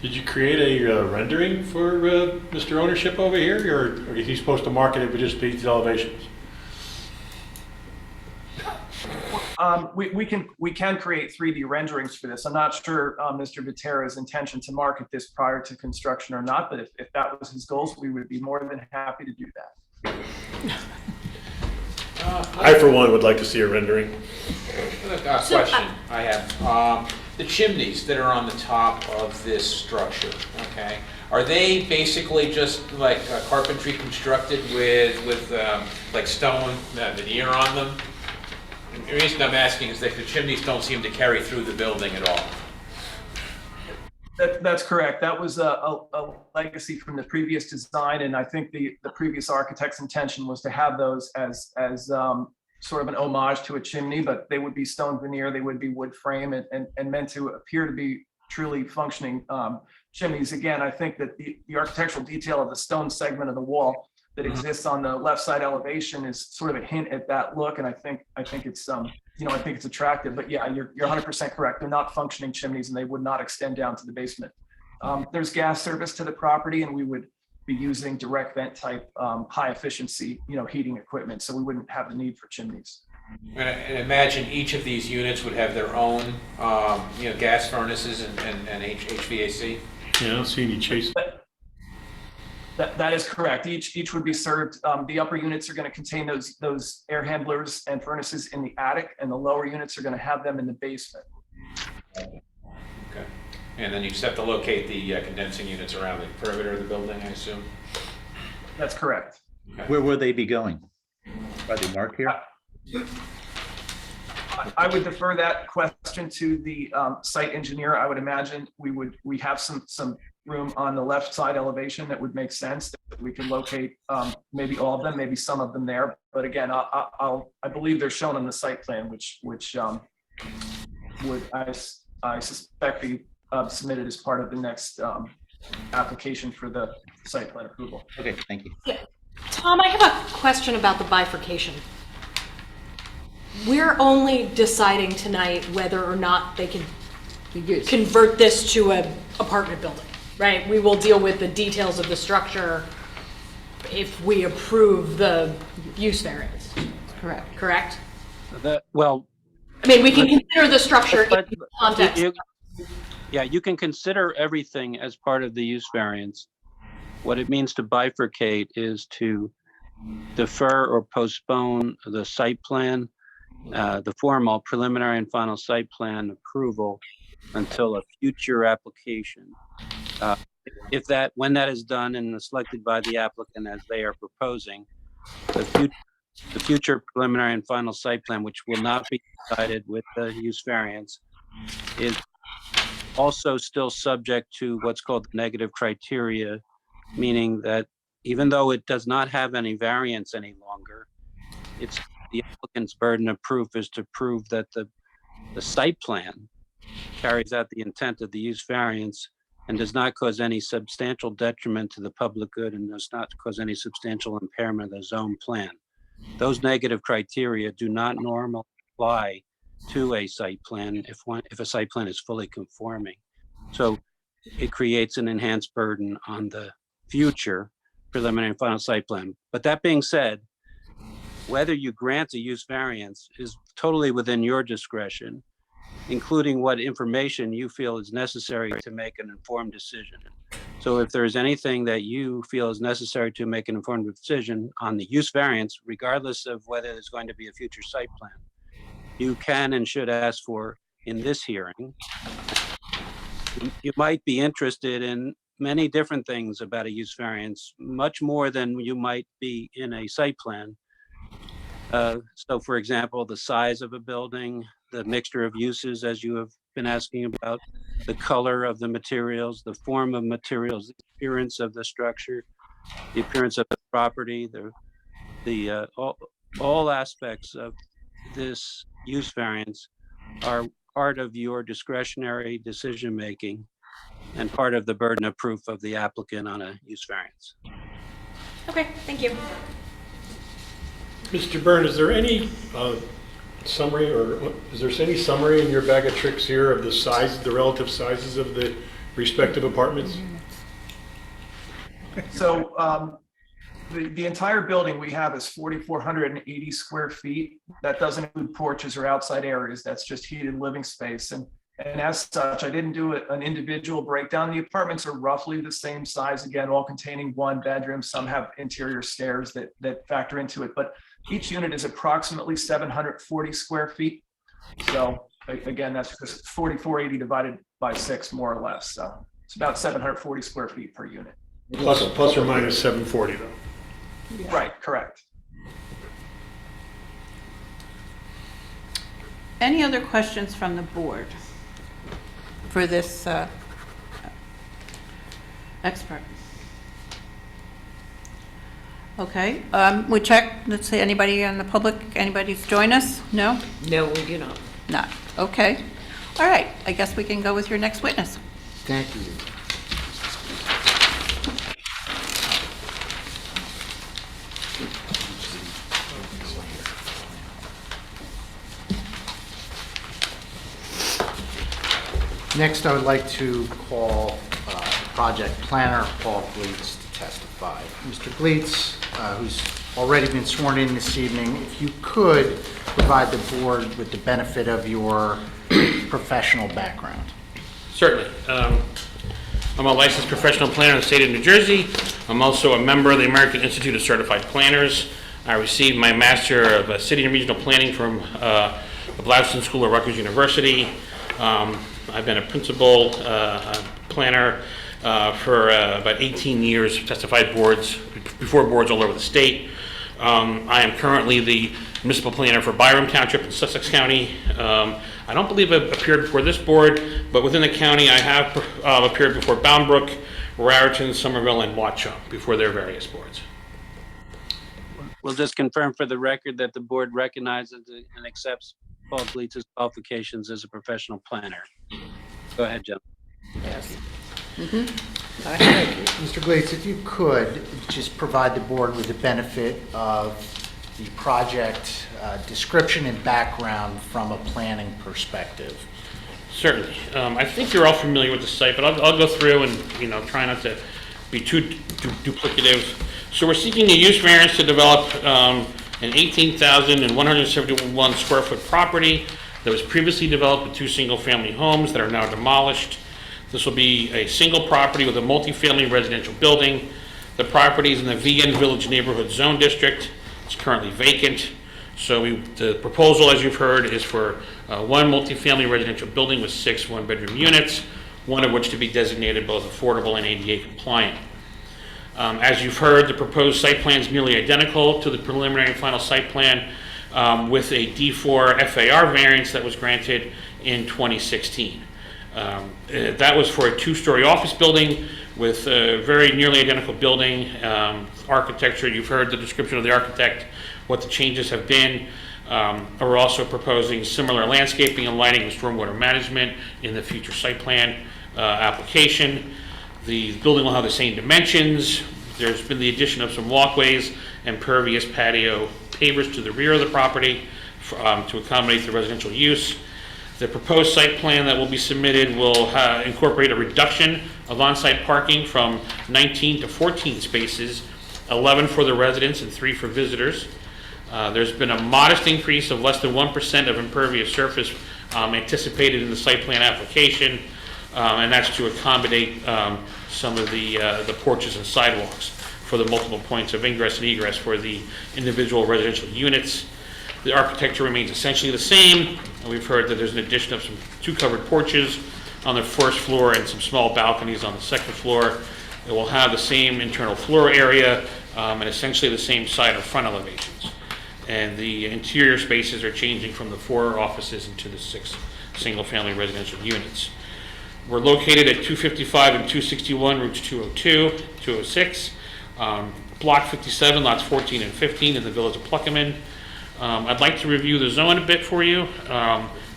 S11: Did you create a rendering for Mr. Ownership over here, or is he supposed to market it with just these elevations?
S9: We can create 3D renderings for this. I'm not sure Mr. Viterra's intention to market this prior to construction or not, but if that was his goals, we would be more than happy to do that.
S11: I, for one, would like to see a rendering.
S8: Question I have. The chimneys that are on the top of this structure, okay, are they basically just like carpentry constructed with like stone veneer on them? And the reason I'm asking is that the chimneys don't seem to carry through the building at all.
S9: That's correct. That was a legacy from the previous design, and I think the previous architect's intention was to have those as sort of an homage to a chimney, but they would be stone veneer, they would be wood frame, and meant to appear to be truly functioning chimneys. Again, I think that the architectural detail of the stone segment of the wall that exists on the left side elevation is sort of a hint at that look, and I think it's I think it's attractive. But yeah, you're 100% correct. They're not functioning chimneys, and they would not extend down to the basement. There's gas service to the property, and we would be using direct vent type high efficiency heating equipment, so we wouldn't have the need for chimneys.
S8: And imagine each of these units would have their own gas furnaces and HVAC.
S11: Yeah, I don't see any chase.
S9: That is correct. Each would be served. The upper units are going to contain those air handlers and furnaces in the attic, and the lower units are going to have them in the basement.
S8: Okay. And then you just have to locate the condensing units around the perimeter of the building, I assume?
S9: That's correct.
S8: Okay.
S13: Where will they be going? Are they marked here?
S9: I would defer that question to the site engineer. I would imagine we have some room on the left side elevation that would make sense, that we can locate maybe all of them, maybe some of them there. But again, I believe they're shown on the site plan, which would I suspect be submitted as part of the next application for the site plan approval.
S13: Okay, thank you.
S4: Yeah. Tom, I have a question about the bifurcation. We're only deciding tonight whether or not they can convert this to an apartment building, right? We will deal with the details of the structure if we approve the use variance. Correct?
S6: Well,
S4: I mean, we can consider the structure in context.
S6: Yeah, you can consider everything as part of the use variance. What it means to bifurcate is to defer or postpone the site plan, the formal preliminary and final site plan approval until a future application. When that is done and selected by the applicant as they are proposing, the future preliminary and final site plan, which will not be decided with the use variance, is also still subject to what's called the negative criteria, meaning that even though it does not have any variance any longer, it's the applicant's burden of proof is to prove that the site plan carries out the intent of the use variance and does not cause any substantial detriment to the public good and does not cause any substantial impairment of the zone plan. Those negative criteria do not normally apply to a site plan if a site plan is fully conforming. So it creates an enhanced burden on the future preliminary and final site plan. But that being said, whether you grant a use variance is totally within your discretion, including what information you feel is necessary to make an informed decision. So if there's anything that you feel is necessary to make an informed decision on the use variance, regardless of whether there's going to be a future site plan, you can and should ask for in this hearing. You might be interested in many different things about a use variance, much more than you might be in a site plan. So for example, the size of a building, the mixture of uses, as you have been asking about, the color of the materials, the form of materials, the appearance of the structure, the appearance of the property, all aspects of this use variance are part of your discretionary decision-making and part of the burden of proof of the applicant on a use variance.
S4: Okay, thank you.
S11: Mr. Byrne, is there any summary, or is there any summary in your bag of tricks here of the relative sizes of the respective apartments?
S9: So the entire building we have is 4,480 square feet. That doesn't include porches or outside areas. That's just heated living space. And And as such, I didn't do an individual breakdown. The apartments are roughly the same size, again, all containing one bedroom. Some have interior stairs that factor into it, but each unit is approximately 740 square feet. So again, that's just 4,480 divided by 6, more or less. So it's about 740 square feet per unit.
S11: Plus or minus 740 though.
S9: Right, correct.
S3: Any other questions from the board for this expert? Okay, we check, let's see, anybody in the public, anybody's join us? No?
S1: No, we do not.
S3: Not, okay. All right, I guess we can go with your next witness.
S5: Thank you. Next, I would like to call project planner Paul Gleitz to testify. Mr. Gleitz, who's already been sworn in this evening, if you could provide the board with the benefit of your professional background.
S14: Certainly. I'm a licensed professional planner in the state of New Jersey. I'm also a member of the American Institute of Certified Planners. I received my Master of City and Regional Planning from the Blouson School of Rutgers University. I've been a principal planner for about 18 years, testified before boards all over the state. I am currently the municipal planner for Byram Township in Sussex County. I don't believe I've appeared before this board, but within the county I have appeared before Bound Raritan, Somerville, and Watchung before their various boards.
S6: We'll just confirm for the record that the board recognizes and accepts Paul Gleitz's qualifications as a professional planner. Go ahead, Jim.
S3: Yes.
S5: Mr. Gleitz, if you could just provide the board with the benefit of the project description and background from a planning perspective.
S14: Certainly. I think you're all familiar with the site, but I'll go through and try not to be too duplicative. So we're seeking a use variance to develop an 18,171 square foot property that was previously developed with 2 single-family homes that are now demolished. This will be a single property with a multifamily residential building. The property is in the VN Village Neighborhood Zone District. It's currently vacant. So the proposal, as you've heard, is for one multifamily residential building with 6 one-bedroom units, one of which to be designated both affordable and ADA compliant. As you've heard, the proposed site plan is nearly identical to the preliminary and final site plan with a D4 FAR variance that was granted in 2016. That was for a 2-story office building with a very nearly identical building. Architecture, you've heard the description of the architect, what the changes have been. We're also proposing similar landscaping and lighting and stormwater management in the future site plan application. The building will have the same dimensions. There's been the addition of some walkways and pervious patio pavers to the rear of the property to accommodate the residential use. The proposed site plan that will be submitted will incorporate a reduction of on-site parking from 19 to 14 spaces, 11 for the residents and 3 for visitors. There's been a modest increase of less than 1% of impervious surface anticipated in the site plan application, and that's to accommodate some of the porches and sidewalks for the multiple points of ingress and egress for the individual residential units. The architecture remains essentially the same. And we've heard that there's an addition of some 2 covered porches on the first floor and some small balconies on the second floor. It will have the same internal floor area and essentially the same side or front elevations. And the interior spaces are changing from the 4 offices into the 6 single-family residential units. We're located at 255 and 261 routes 202, 206, block 57, lots 14 and 15 in the village of Pluckerman. I'd like to review the zone a bit for you.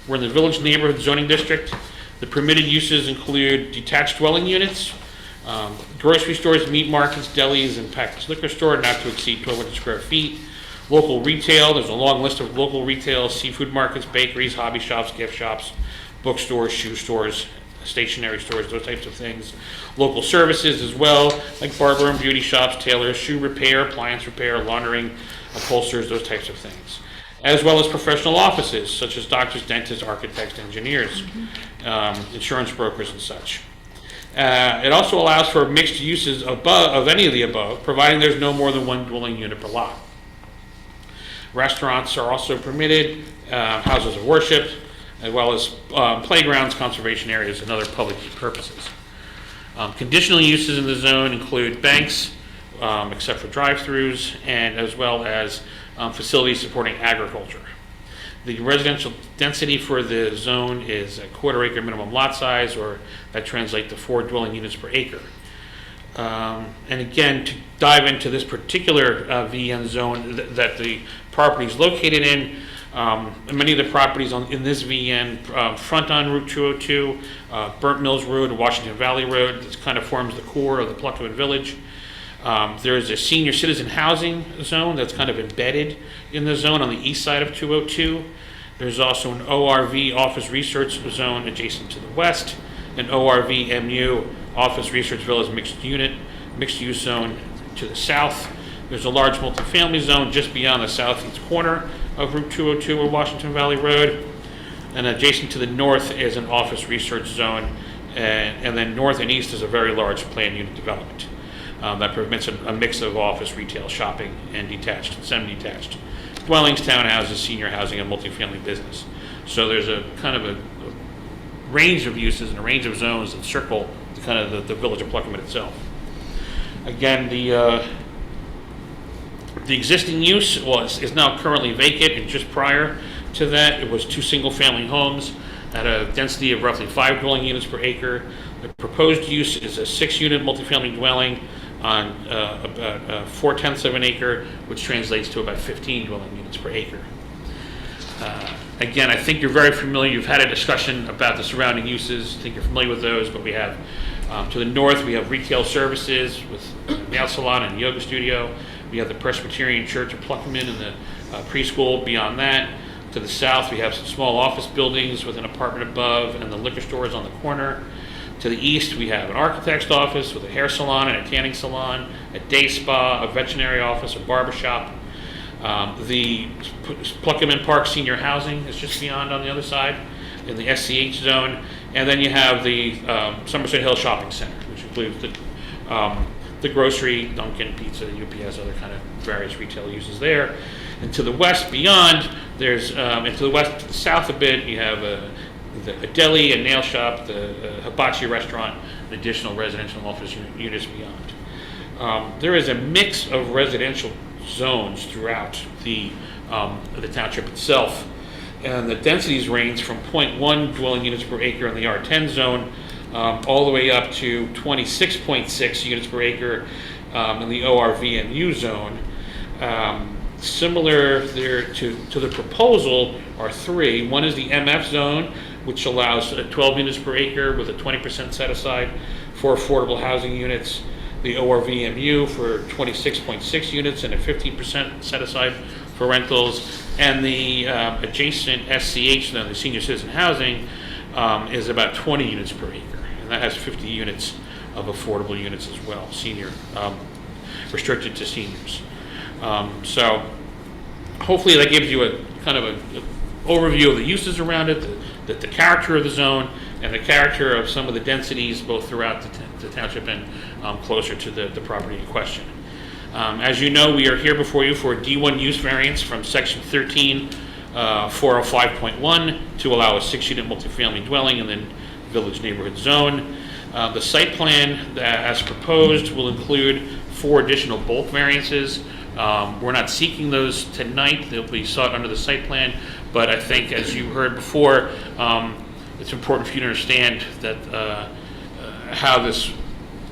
S14: We're in the Village Neighborhood Zoning District. The permitted uses include detached dwelling units, grocery stores, meat markets, delis, and packaged liquor store, not to exceed 1,200 square feet. Local retail, there's a long list of local retail, seafood markets, bakeries, hobby shops, gift shops, bookstores, shoe stores, stationery stores, those types of things. Local services as well, like barber and beauty shops, tailors, shoe repair, appliance repair, laundering, upholsterers, those types of things. as well as professional offices such as doctors, dentists, architects, engineers, insurance brokers, and such. It also allows for mixed uses of any of the above, providing there's no more than one dwelling unit per lot. Restaurants are also permitted, houses of worship, as well as playgrounds, conservation areas, and other public purposes. Conditional uses in the zone include banks, except for drive-throughs, and as well as facilities supporting agriculture. The residential density for the zone is a quarter-acre minimum lot size, or that translates to 4 dwelling units per acre. And again, to dive into this particular VN zone that the property is located in, many of the properties in this VN front on Route 202, Burnt Mills Road, Washington Valley Road. This kind of forms the core of the Pluckerman Village. There is a senior citizen housing zone that's kind of embedded in the zone on the east side of 202. There's also an ORV office research zone adjacent to the west, an ORV MU office research village mixed use zone to the south. There's a large multifamily zone just beyond the southeast corner of Route 202 or Washington Valley Road. And adjacent to the north is an office research zone. And then north and east is a very large planned unit development that permits a mix of office, retail, shopping, and detached and semi-detached dwellings, townhouses, senior housing, and multifamily business. So there's a kind of a range of uses and a range of zones that circle the village of Pluckerman itself. Again, the existing use is now currently vacant, and just prior to that, it was 2 single-family homes at a density of roughly 5 dwelling units per acre. The proposed use is a 6-unit multifamily dwelling on about 4/10 of an acre, which translates to about 15 dwelling units per acre. Again, I think you're very familiar. You've had a discussion about the surrounding uses. I think you're familiar with those, but we have to the north, we have retail services with nail salon and yoga studio. We have the Presbyterian Church of Pluckerman and the preschool beyond that. To the south, we have some small office buildings with an apartment above and the liquor stores on the corner. To the east, we have an architect's office with a hair salon and a tanning salon, a day spa, a veterinary office, a barber shop. The Pluckerman Park Senior Housing is just beyond on the other side in the SCH zone. And then you have the Somerset Hill Shopping Center, which includes the grocery, Dunkin', pizza, UPS, other kind of various retail uses there. And to the west beyond, there's, and to the west, to the south a bit, you have a deli, a nail shop, the hibachi restaurant, and additional residential office units beyond. There is a mix of residential zones throughout the township itself, and the densities range from 0.1 dwelling units per acre in the R10 zone all the way up to 26.6 units per acre in the ORVMU zone. Similar there to the proposal are 3. One is the MF zone, which allows 12 units per acre with a 20% set aside for affordable housing units. The ORVMU for 26.6 units and a 15% set aside for rentals. And the adjacent SCH, the senior citizen housing, is about 20 units per acre. And that has 50 units of affordable units as well, senior, restricted to seniors. So hopefully that gives you a kind of an overview of the uses around it, the character of the zone, and the character of some of the densities both throughout the township and closer to the property in question. As you know, we are here before you for a D1 use variance from section 13, 405.1 to allow a 6-unit multifamily dwelling in the village neighborhood zone. The site plan as proposed will include 4 additional bulk variances. We're not seeking those tonight. They'll be sought under the site plan, but I think, as you heard before, it's important for you to understand that how this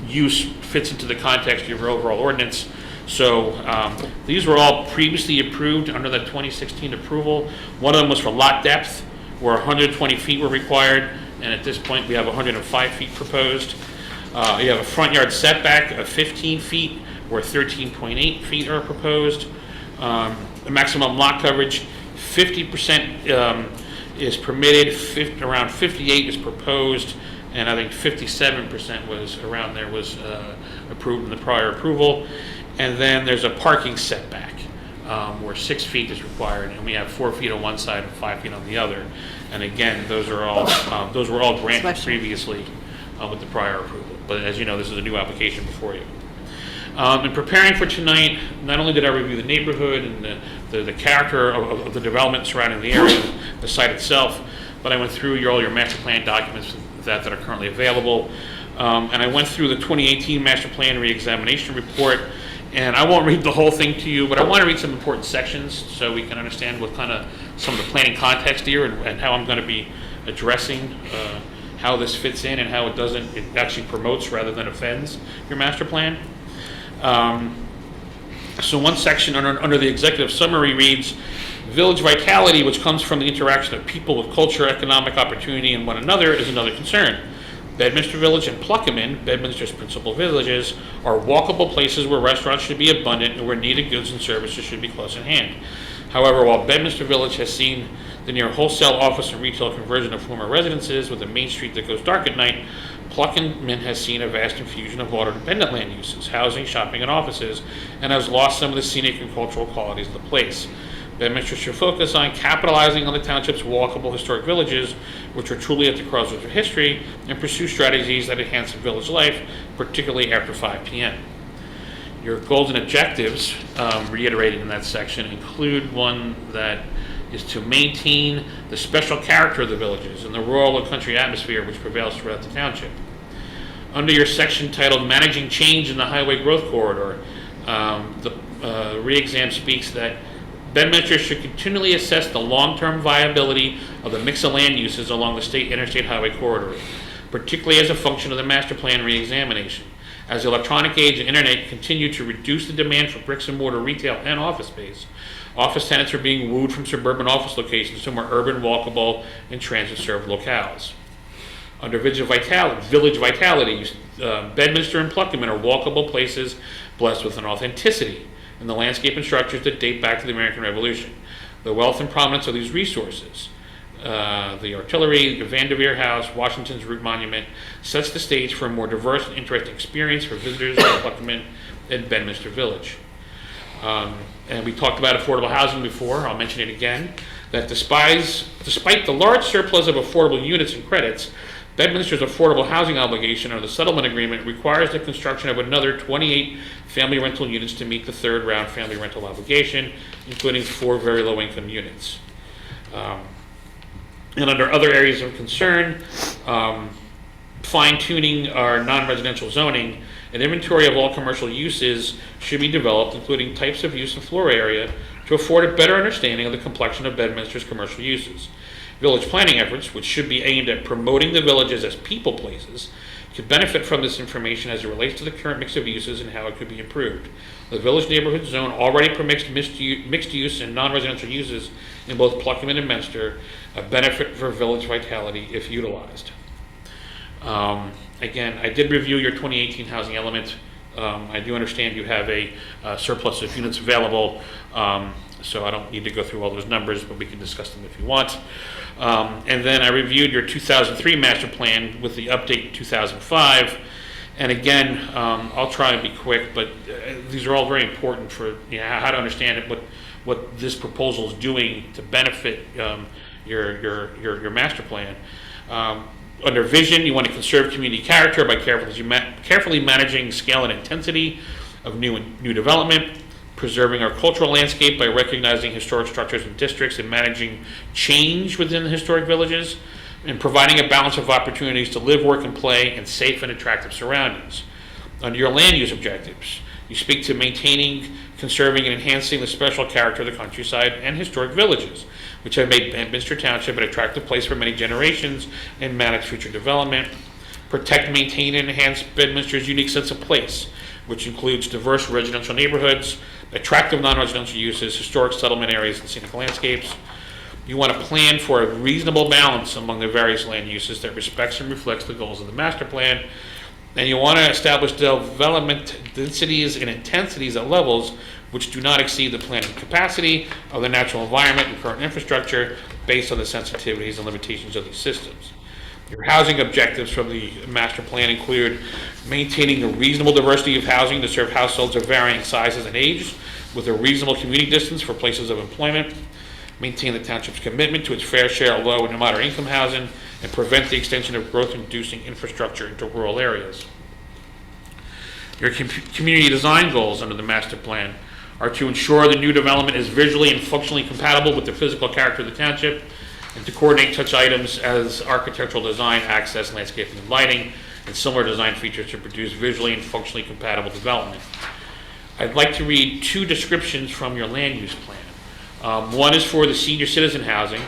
S14: use fits into the context of your overall ordinance. So these were all previously approved under the 2016 approval. One of them was for lot depth, where 120 feet were required, and at this point we have 105 feet proposed. You have a front yard setback of 15 feet, where 13.8 feet are proposed. The maximum lot coverage, 50% is permitted, around 58 is proposed, and I think 57% was around there was approved in the prior approval. And then there's a parking setback where 6 feet is required, and we have 4 feet on one side and 5 feet on the other. And again, those were all granted previously with the prior approval. But as you know, this is a new application before you. In preparing for tonight, not only did I review the neighborhood and the character of the development surrounding the area, the site itself, but I went through all your master plan documents that are currently available. And I went through the 2018 master plan reexamination report. And I won't read the whole thing to you, but I want to read some important sections so we can understand what kind of some of the planning context here and how I'm going to be addressing how this fits in and how it actually promotes rather than offends your master plan. So one section under the executive summary reads, village vitality, which comes from the interaction of people with culture, economic opportunity, and one another, is another concern. Bedminster Village and Pluckerman, Bedminster's principal villages, are walkable places where restaurants should be abundant and where needed goods and services should be close at hand. However, while Bedminster Village has seen the near wholesale office and retail conversion of former residences with a main street that goes dark at night, Pluckerman has seen a vast infusion of water-dependent land uses, housing, shopping, and offices, and has lost some of the scenic and cultural qualities of the place. Bedminster should focus on capitalizing on the township's walkable historic villages, which are truly at the crossroads of history, and pursue strategies that enhance the village life, particularly after 5 p.m. Your goals and objectives, reiterated in that section, include one that is to maintain the special character of the villages and the rural and country atmosphere which prevails throughout the township. Under your section titled Managing Change in the Highway Growth Corridor, the re-exam speaks that Bedminster should continually assess the long-term viability of the mix of land uses along the state interstate highway corridor, particularly as a function of the master plan re-examination. As the electronic age and internet continue to reduce the demand for bricks and mortar retail and office space, office tenants are being wooed from suburban office locations to more urban, walkable, and transit-served locales. Under village vitality, Bedminster and Pluckerman are walkable places blessed with an authenticity in the landscape and structures that date back to the American Revolution. The wealth and prominence of these resources, the artillery, the Vanderveer House, Washington's Root Monument, sets the stage for a more diverse and interesting experience for visitors to Pluckerman and Bedminster Village. And we talked about affordable housing before, I'll mention it again, that despite the large surplus of affordable units and credits, Bedminster's affordable housing obligation under the settlement agreement requires the construction of another 28 family rental units to meet the third round family rental obligation, including 4 very low income units. And under other areas of concern, fine-tuning our non-residential zoning, an inventory of all commercial uses should be developed, including types of use and floor area, to afford a better understanding of the complexion of Bedminster's commercial uses. Village planning efforts, which should be aimed at promoting the villages as people places, could benefit from this information as it relates to the current mix of uses and how it could be improved. The village neighborhood zone already permits mixed use and non-residential uses in both Pluckerman and Bedminster, a benefit for village vitality if utilized. Again, I did review your 2018 housing element. I do understand you have a surplus of units available, so I don't need to go through all those numbers, but we can discuss them if you want. And then I reviewed your 2003 master plan with the update 2005. And again, I'll try and be quick, but these are all very important for how to understand it, what this proposal is doing to benefit your master plan. Under vision, you want to conserve community character by carefully managing scale and intensity of new development, preserving our cultural landscape by recognizing historic structures and districts and managing change within the historic villages, and providing a balance of opportunities to live, work, and play in safe and attractive surroundings. Under your land use objectives, you speak to maintaining, conserving, and enhancing the special character of the countryside and historic villages, which have made Bedminster Township an attractive place for many generations and manage future development. Protect, maintain, and enhance Bedminster's unique sense of place, which includes diverse residential neighborhoods, attractive non-residential uses, historic settlement areas, and scenic landscapes. You want to plan for a reasonable balance among the various land uses that respects and reflects the goals of the master plan. And you want to establish development densities and intensities at levels which do not exceed the planning capacity of the natural environment and current infrastructure based on the sensitivities and limitations of these systems. Your housing objectives from the master plan include maintaining a reasonable diversity of housing to serve households of varying sizes and ages, with a reasonable commuting distance for places of employment, maintain the township's commitment to its fair share of low and moderate income housing, and prevent the extension of growth-inducing infrastructure into rural areas. Your community design goals under the master plan are to ensure the new development is visually and functionally compatible with the physical character of the township, and to coordinate such items as architectural design, access, landscaping, and lighting, and similar design features to produce visually and functionally compatible development. I'd like to read two descriptions from your land use plan. One is for the senior citizen housing.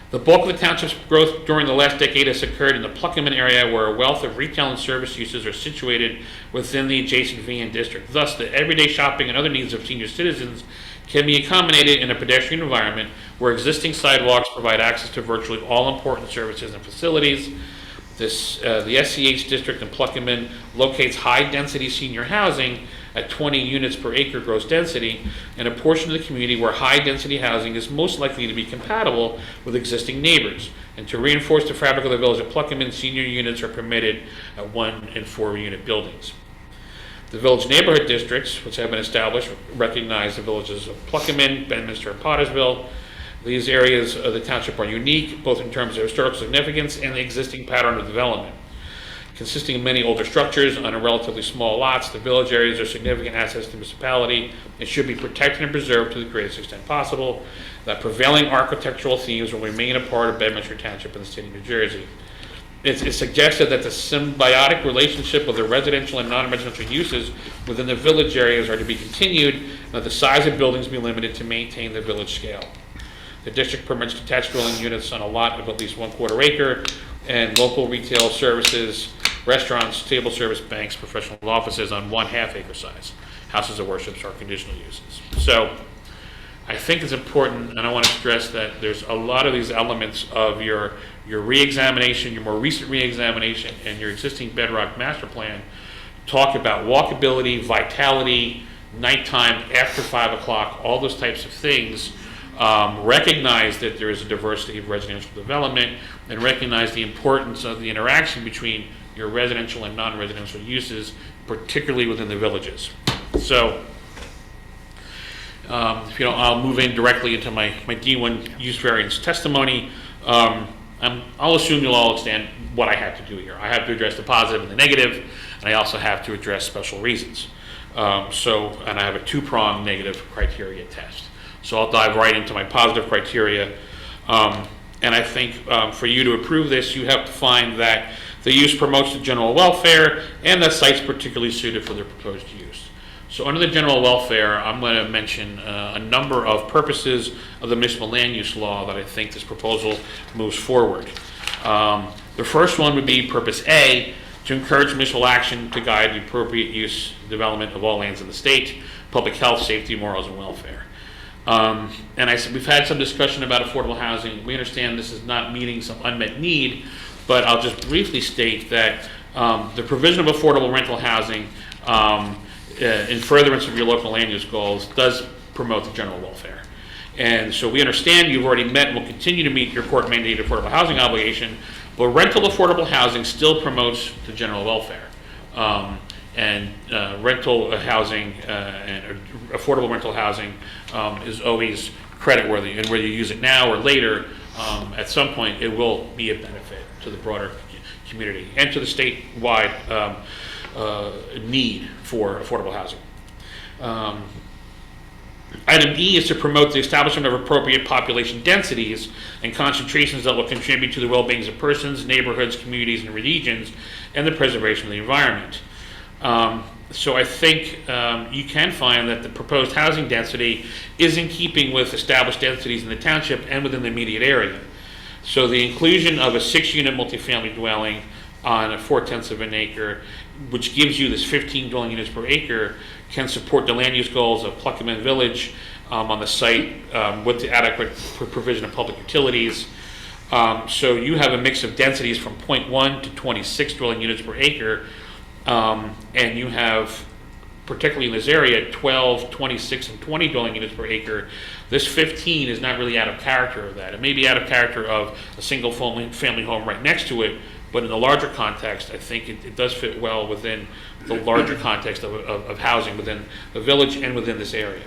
S14: The bulk of the township's growth during the last decade has occurred in the Pluckerman area, where a wealth of retail and service uses are situated within the adjacent VN district. Thus, the everyday shopping and other needs of senior citizens can be accommodated in a pedestrian environment where existing sidewalks provide access to virtually all important services and facilities. The SCH district in Pluckerman locates high-density senior housing at 20 units per acre gross density in a portion of the community where high-density housing is most likely to be compatible with existing neighbors. And to reinforce the fabric of the village of Pluckerman, senior units are permitted at 1 and 4 unit buildings. The village neighborhood districts, which have been established, recognize the villages of Pluckerman, Bedminster, and Pottersville. These areas of the township are unique, both in terms of historical significance and the existing pattern of development. Consisting of many older structures on a relatively small lots, the village areas are significant assets to the municipality and should be protected and preserved to the greatest extent possible. That prevailing architectural themes will remain a part of Bedminster Township in the state of New Jersey. It's suggested that the symbiotic relationship of the residential and non-residential uses within the village areas are to be continued, and that the size of buildings be limited to maintain the village scale. The district permits detached dwelling units on a lot of at least 1/4 acre, and local retail services, restaurants, table service, banks, professional offices on 1/2 acre size. Houses of worship are conditional uses. So I think it's important, and I want to stress that there's a lot of these elements of your re-examination, your more recent re-examination, and your existing Bedrock master plan talk about walkability, vitality, nighttime, after 5 o'clock, all those types of things. Recognize that there is a diversity of residential development, and recognize the importance of the interaction between your residential and non-residential uses, particularly within the villages. So, if you don't, I'll move in directly into my D1 use variance testimony. I'll assume you'll all understand what I have to do here. I have to address the positive and the negative, and I also have to address special reasons. And I have a 2-pronged negative criteria test. So I'll dive right into my positive criteria. And I think for you to approve this, you have to find that the use promotes the general welfare and the site's particularly suited for the proposed use. So under the general welfare, I'm going to mention a number of purposes of the municipal land use law that I think this proposal moves forward. The first one would be purpose A, to encourage municipal action to guide the appropriate use and development of all lands in the state, public health, safety, morals, and welfare. We've had some discussion about affordable housing. We understand this is not meeting some unmet need, but I'll just briefly state that the provision of affordable rental housing in furtherance of your local land use goals does promote the general welfare. And so we understand you've already met and will continue to meet your court mandated affordable housing obligation, but rental affordable housing still promotes the general welfare. Rental housing and affordable rental housing is always creditworthy, and whether you use it now or later, at some point it will be a benefit to the broader community and to the statewide need for affordable housing. Item E is to promote the establishment of appropriate population densities and concentrations that will contribute to the well-being of persons, neighborhoods, communities, and regions, and the preservation of the environment. So I think you can find that the proposed housing density is in keeping with established densities in the township and within the immediate area. So the inclusion of a 6-unit multifamily dwelling on a 4/10 of an acre, which gives you this 15 dwelling units per acre, can support the land use goals of Pluckerman Village on the site with the adequate provision of public utilities. So you have a mix of densities from 0.1 to 26 dwelling units per acre, and you have, particularly in this area, 12, 26, and 20 dwelling units per acre. This 15 is not really out of character of that. It may be out of character of a single family home right next to it, but in the larger context, I think it does fit well within the larger context of housing within the village and within this area.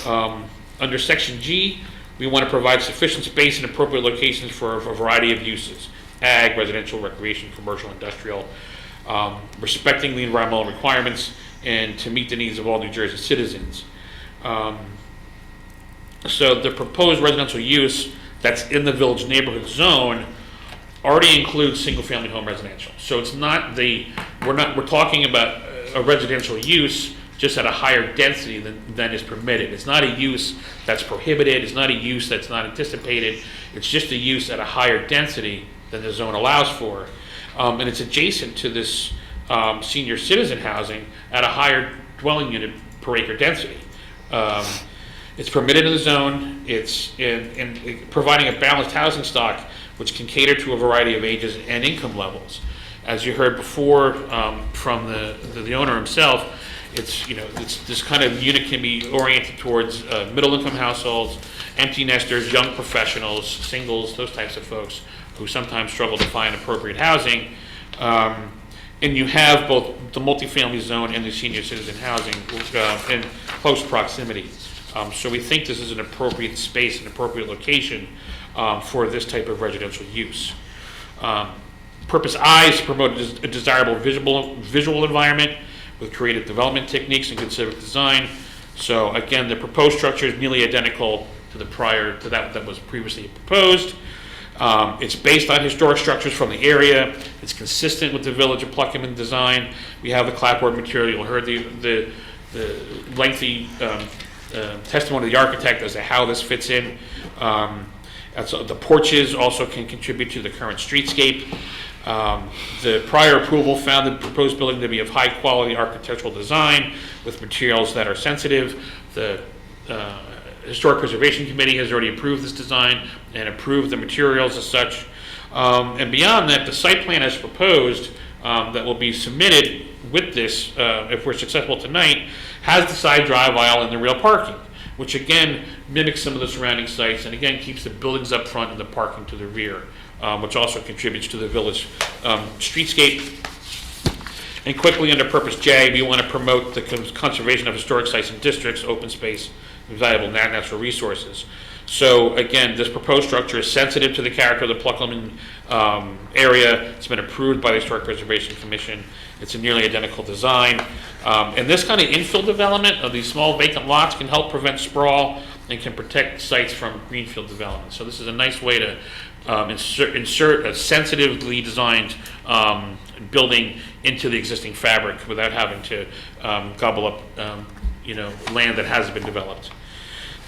S14: Under section G, we want to provide sufficient space and appropriate locations for a variety of uses: ag, residential, recreation, commercial, industrial, respecting the environmental requirements and to meet the needs of all New Jersey citizens. So the proposed residential use that's in the village neighborhood zone already includes single-family home residential. So it's not we're talking about a residential use just at a higher density than is permitted. It's not a use that's prohibited, it's not a use that's not anticipated, it's just a use at a higher density than the zone allows for. And it's adjacent to this senior citizen housing at a higher dwelling unit per acre density. It's permitted in the zone, it's in providing a balanced housing stock which can cater to a variety of ages and income levels. As you heard before from the owner himself, it's this kind of unit can be oriented towards middle income households, empty nesters, young professionals, singles, those types of folks who sometimes struggle to find appropriate housing. And you have both the multifamily zone and the senior citizen housing in close proximity. So we think this is an appropriate space, an appropriate location for this type of residential use. Purpose I is to promote a desirable visual environment with creative development techniques and good civic design. So again, the proposed structure is nearly identical to that was previously proposed. It's based on historic structures from the area. It's consistent with the Village of Pluckerman design. We have the clapboard material. You heard the lengthy testimony of the architect as to how this fits in. The porches also can contribute to the current streetscape. The prior approval found the proposed building to be of high quality architectural design with materials that are sensitive. The Historic Preservation Committee has already approved this design and approved the materials as such. And beyond that, the site plan as proposed that will be submitted with this, if we're successful tonight, has the side drive aisle and the rear parking, which again mimics some of the surrounding sites and again keeps the buildings up front and the parking to the rear, which also contributes to the village streetscape. And quickly under Purpose J, we want to promote the conservation of historic sites and districts, open space, and valuable natural resources. So again, this proposed structure is sensitive to the character of the Pluckerman area. It's been approved by the Historic Preservation Commission. It's a nearly identical design. And this kind of infill development of these small vacant lots can help prevent sprawl and can protect sites from greenfield development. So this is a nice way to insert a sensitively designed building into the existing fabric without having to gobble up land that hasn't been developed.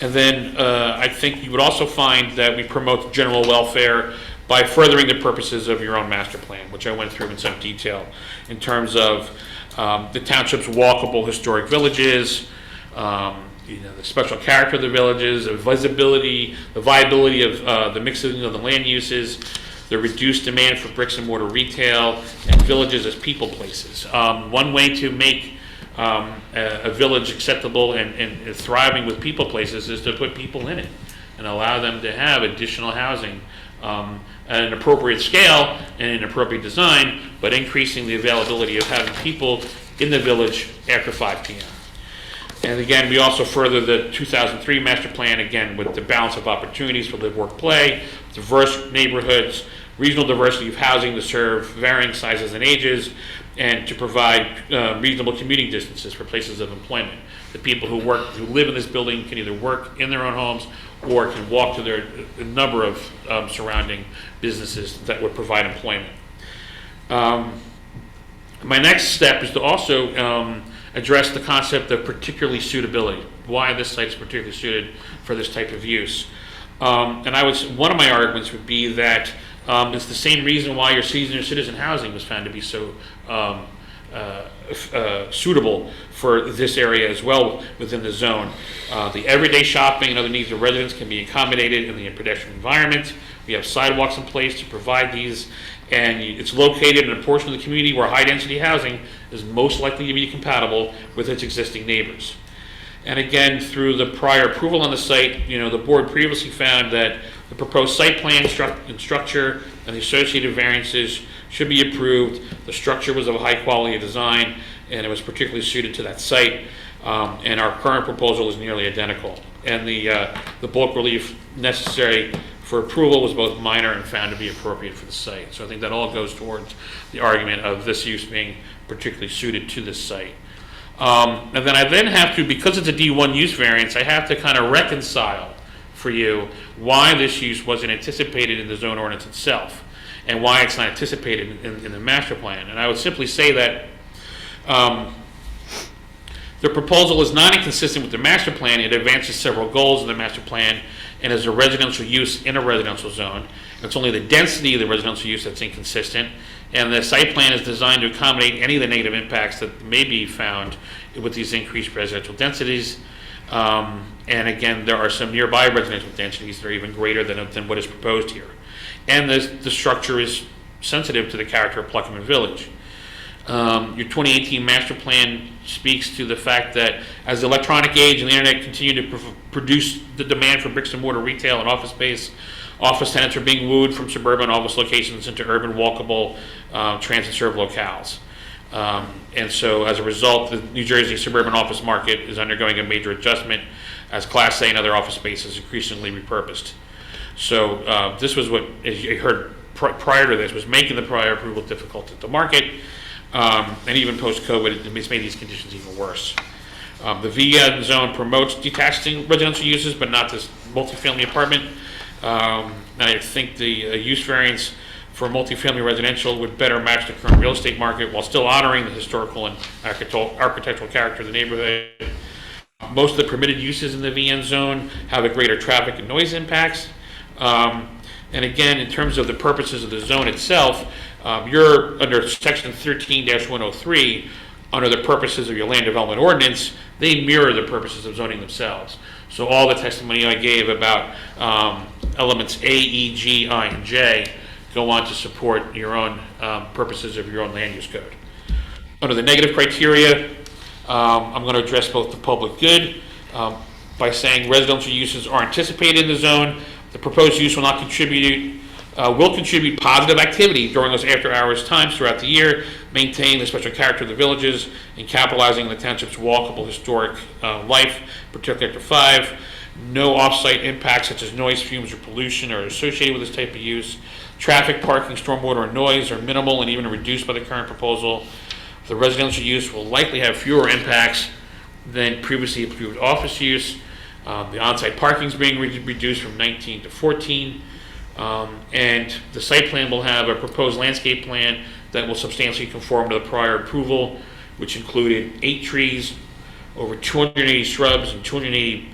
S14: And then I think you would also find that we promote general welfare by furthering the purposes of your own master plan, which I went through in some detail in terms of the township's walkable historic villages, the special character of the villages, the visibility, the viability of the mixing of the land uses, the reduced demand for bricks and mortar retail, and villages as people places. One way to make a village acceptable and thriving with people places is to put people in it and allow them to have additional housing at an appropriate scale and an appropriate design, but increasing the availability of having people in the village after 5 p.m. And again, we also further the 2003 master plan, again, with the balance of opportunities for live, work, play, diverse neighborhoods, regional diversity of housing to serve varying sizes and ages, and to provide reasonable commuting distances for places of employment. The people who live in this building can either work in their own homes or can walk to a number of surrounding businesses that would provide employment. My next step is to also address the concept of particularly suitability, why this site is particularly suited for this type of use. And one of my arguments would be that it's the same reason why your senior citizen housing was found to be so suitable for this area as well within the zone. The everyday shopping and other needs of residents can be accommodated in the pedestrian environment. We have sidewalks in place to provide these, and it's located in a portion of the community where high-density housing is most likely to be compatible with its existing neighbors. And again, through the prior approval on the site, the board previously found that the proposed site plan and structure and the associated variances should be approved. The structure was of a high quality design and it was particularly suited to that site. And our current proposal is nearly identical. And the bulk relief necessary for approval was both minor and found to be appropriate for the site. So I think that all goes towards the argument of this use being particularly suited to this site. And then I have to, because it's a D1 use variance, I have to kind of reconcile for you why this use wasn't anticipated in the zone ordinance itself and why it's not anticipated in the master plan. And I would simply say that the proposal is not inconsistent with the master plan. It advances several goals in the master plan and is a residential use in a residential zone. It's only the density of the residential use that's inconsistent. And the site plan is designed to accommodate any of the negative impacts that may be found with these increased residential densities. And again, there are some nearby residential densities that are even greater than what is proposed here. And the structure is sensitive to the character of Pluckerman Village. Your 2018 master plan speaks to the fact that as the electronic age and the internet continue to produce the demand for bricks and mortar retail and office space, office tenants are being wooed from suburban office locations into urban walkable transit-served locales. And so as a result, the New Jersey suburban office market is undergoing a major adjustment as Class A and other office space is increasingly repurposed. So this was what, as you heard prior to this, was making the prior approval difficult to market. And even post-COVID, it's made these conditions even worse. The VN zone promotes detached residential uses, but not this multifamily apartment. And I think the use variance for multifamily residential would better match the current real estate market while still honoring the historical and architectural character of the neighborhood. Most of the permitted uses in the VN zone have a greater traffic and noise impacts. And again, in terms of the purposes of the zone itself, you're under section 13-103, under the purposes of your land development ordinance, they mirror the purposes of zoning themselves. So all the testimony I gave about elements A, E, G, I, and J go on to support your own purposes of your own land use code. Under the negative criteria, I'm going to address both the public good by saying residential uses are anticipated in the zone. The proposed use will contribute positive activity during those after-hours times throughout the year, maintaining the special character of the villages, and capitalizing on the township's walkable historic life, particularly after 5. No off-site impacts such as noise, fumes, or pollution are associated with this type of use. Traffic, parking, stormwater, and noise are minimal and even reduced by the current proposal. The residential use will likely have fewer impacts than previously approved office use. The on-site parking is being reduced from 19 to 14. And the site plan will have a proposed landscape plan that will substantially conform to the prior approval, which included 8 trees, over 280 shrubs, and 280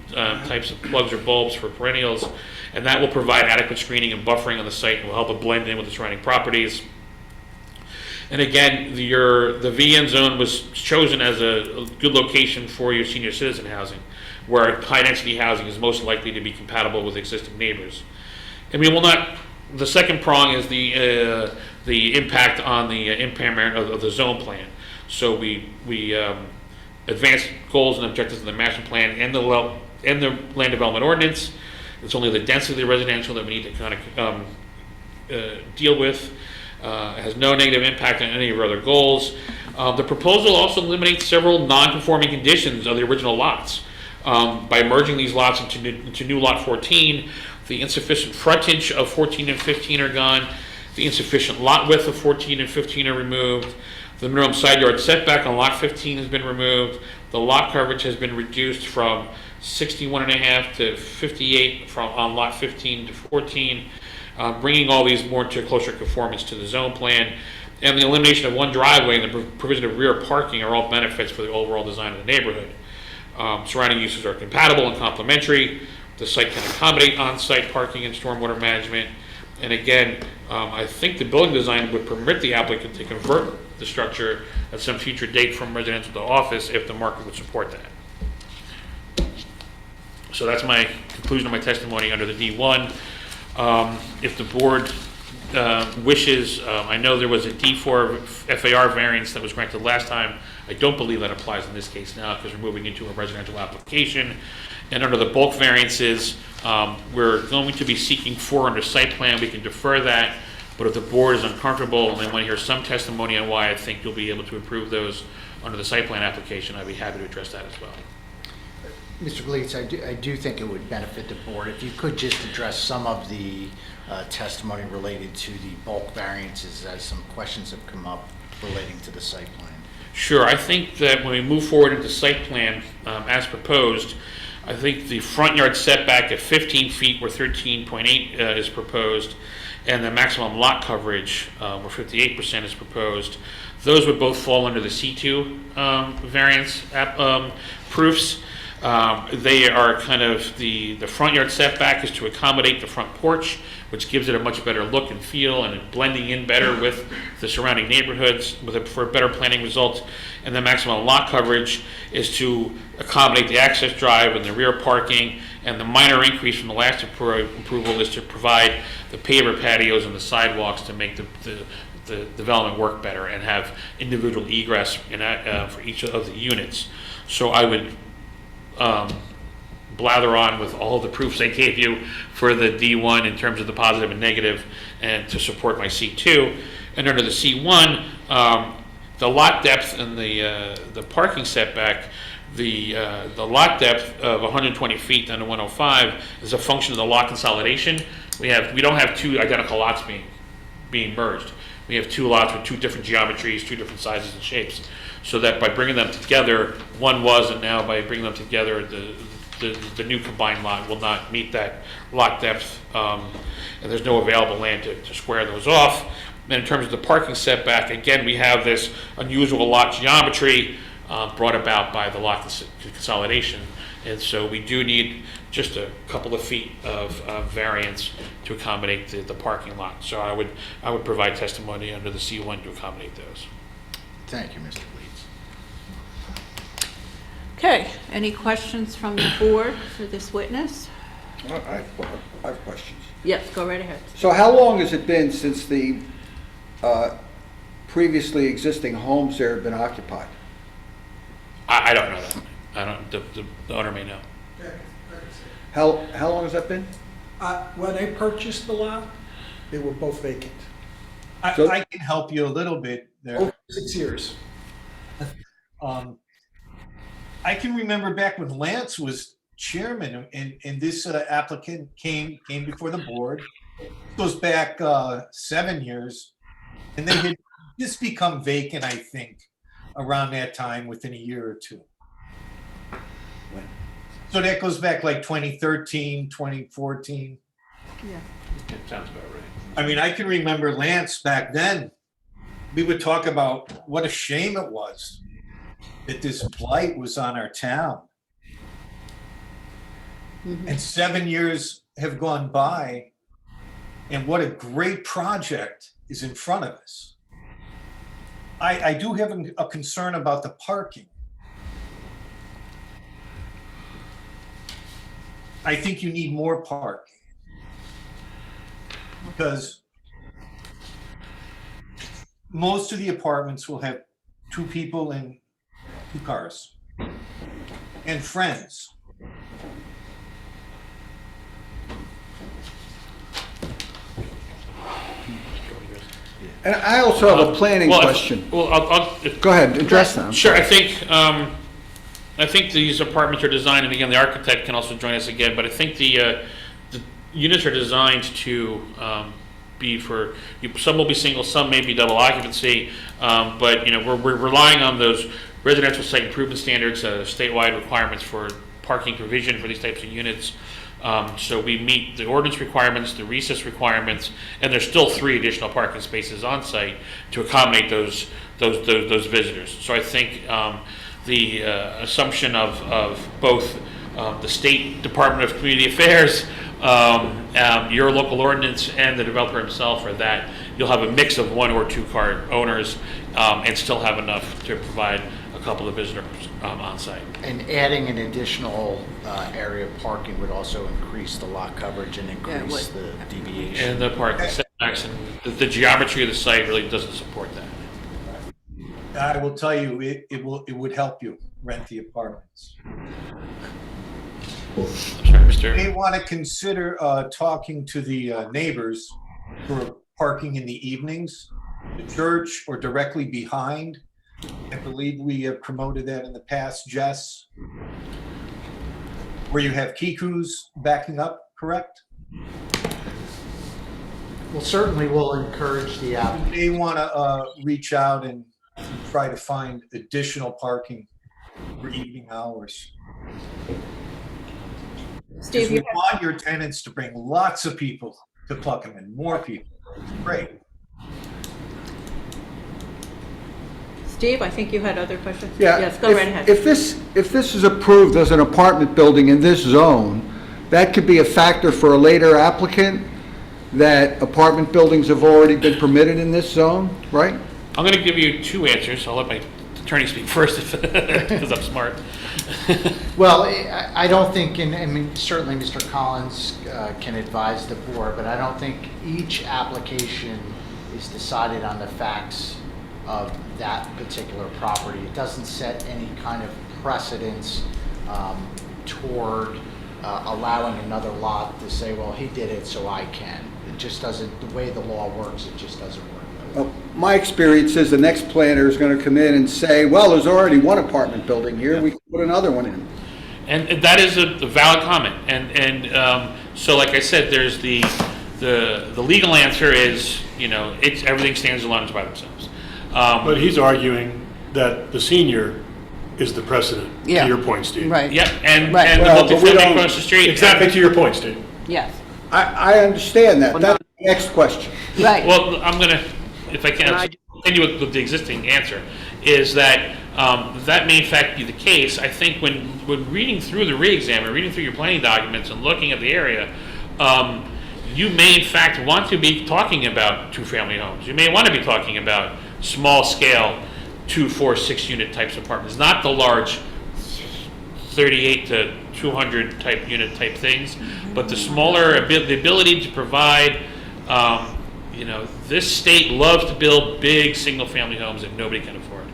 S14: types of plugs or bulbs for perennials. And that will provide adequate screening and buffering on the site and will help it blend in with the surrounding properties. And again, the VN zone was chosen as a good location for your senior citizen housing, where high-density housing is most likely to be compatible with existing neighbors. And we will not. The second prong is the impact on the impairment of the zone plan. So we advanced goals and objectives in the master plan and the land development ordinance. It's only the density of the residential that we need to kind of deal with. It has no negative impact on any of our other goals. The proposal also eliminates several non-conforming conditions of the original lots. By merging these lots into new lot 14, the insufficient frontage of 14 and 15 are gone. The insufficient lot width of 14 and 15 are removed. The minimum side yard setback on lot 15 has been removed. The lot coverage has been reduced from 61.5 to 58 on lot 15 to 14, bringing all these more to closer conformance to the zone plan. And the elimination of one driveway and the provision of rear parking are all benefits for the overall design of the neighborhood. Surrounding uses are compatible and complementary. The site can accommodate on-site parking and stormwater management. And again, I think the building design would permit the applicant to convert the structure at some future date from residential to office if the market would support that. So that's my conclusion of my testimony under the D1. If the board wishes, I know there was a D4 FAR variance that was granted last time. I don't believe that applies in this case now because we're moving into a residential application. And under the bulk variances, we're going to be seeking 4 under site plan. We can defer that, but if the board is uncomfortable and they want to hear some testimony on why I think you'll be able to approve those, under the site plan application, I'd be happy to address that as well.
S5: Mr. Gleitz, I do think it would benefit the board if you could just address some of the testimony related to the bulk variances, as some questions have come up relating to the site plan.
S14: Sure, I think that when we move forward into site plan as proposed, I think the front yard setback at 15 feet where 13.8 is proposed, and the maximum lot coverage where 58% is proposed, those would both fall under the C2 variance proofs. They are kind of, the front yard setback is to accommodate the front porch, which gives it a much better look and feel and blending in better with the surrounding neighborhoods for better planning results. And the maximum lot coverage is to accommodate the access drive and the rear parking. And the minor increase from the last approval is to provide the paver patios and the sidewalks to make the development work better and have individual egress for each of the units. So I would blather on with all the proofs I gave you for the D1 in terms of the positive and negative, and to support my C2. And under the C1, the lot depth and the parking setback, the lot depth of 120 feet down to 105 is a function of the lot consolidation. We don't have two identical lots being merged. We have two lots with two different geometries, two different sizes and shapes. So that by bringing them together, one was, and now by bringing them together, the new combined lot will not meet that lot depth, and there's no available land to square those off. And in terms of the parking setback, again, we have this unusual lot geometry brought about by the lot consolidation, and so we do need just a couple of feet of variance to accommodate the parking lot. So I would provide testimony under the C1 to accommodate those.
S5: Thank you, Mr. Gleitz.
S3: Okay, any questions from the board for this witness?
S10: I have questions.
S3: Yes, go right ahead.
S10: So how long has it been since the previously existing homes there have been occupied?
S14: I don't know that. I don't. The owner may know.
S10: How long has that been?
S7: When I purchased the lot, they were both vacant.
S2: I can help you a little bit there.
S7: Over 6 years.
S2: I can remember back when Lance was chairman and this applicant came before the board. It goes back 7 years, and they had just become vacant, I think, around that time, within a year or two. So that goes back like 2013, 2014.
S3: Yeah.
S14: That sounds about right.
S2: I mean, I can remember Lance back then. We would talk about what a shame it was that this blight was on our town.
S3: Mm-hmm.
S2: And 7 years have gone by, and what a great project is in front of us. I do have a concern about the parking. I think you need more parking, because most of the apartments will have two people in 2 cars and friends.
S10: And I also have a planning question.
S14: I'll
S10: Go ahead, address them.
S14: Sure. I think these apartments are designed, and again, the architect can also join us again, but I think the units are designed to be for, some will be single, some may be double occupancy, but we're relying on those residential site improvement standards, statewide requirements for parking provision for these types of units. So we meet the ordinance requirements, the recess requirements, and there's still 3 additional parking spaces on site to accommodate those visitors. So I think the assumption of both the State Department of Community Affairs, your local ordinance, and the developer himself are that you'll have a mix of 1 or 2 car owners and still have enough to provide a couple of visitors on site.
S5: And adding an additional area of parking would also increase the lot coverage and increase the deviation.
S14: And the parking setbacks and the geometry of the site really doesn't support that.
S2: I will tell you, it would help you rent the apartments.
S14: I'm sorry, Mr.
S2: You may want to consider talking to the neighbors who are parking in the evenings, the church, or directly behind. I believe we have promoted that in the past, Jess, where you have Kiku's backing up, correct?
S5: Well, certainly we'll encourage the applicant.
S2: They want to reach out and try to find additional parking for evening hours.
S12: Steve,
S2: Because we want your tenants to bring lots of people to Pluckerman, more people. Great.
S3: Steve, I think you had other questions?
S10: Yeah.
S3: Yes, go right ahead.
S10: If this is approved as an apartment building in this zone, that could be a factor for a later applicant, that apartment buildings have already been permitted in this zone, right?
S14: I'm going to give you two answers. I'll let my attorney speak first because I'm smart.
S5: Well, I don't think, and I mean, certainly Mr. Collins can advise the board, but I don't think each application is decided on the facts of that particular property. It doesn't set any kind of precedence toward allowing another lot to say, well, he did it, so I can. It just doesn't, the way the law works, it just doesn't work.
S10: My experience is the next planner is going to come in and say, well, there's already one apartment building here, we can put another one in.
S14: And that is a valid comment. And so, like I said, there's the legal answer is, you know, it's everything stands alone by themselves.
S11: But he's arguing that the senior is the precedent, to
S3: Yeah.
S11: your point, Steve.
S3: Right.
S14: Yep, and
S3: Right.
S14: and
S10: Well,
S14: the
S10: but we
S14: multifamily
S10: don't-
S14: across the street.
S11: Exactly to your point, Steve.
S3: Yes,
S10: I understand that. That's the next question.
S3: right.
S14: Well, I'm gonna, if I
S6: Can
S14: can,
S6: I-
S14: continue with the existing answer, is that that may in fact be the case. I think when reading through the re-exam and reading through your planning documents and looking at the area, you may in fact want to be talking about two-family homes. You may want to be talking about small-scale 2, 4, 6 unit types of apartments, not the large 38 to 200 type unit type things, but the smaller, the ability to provide, you know, this state loves to build big single-family homes that nobody can afford.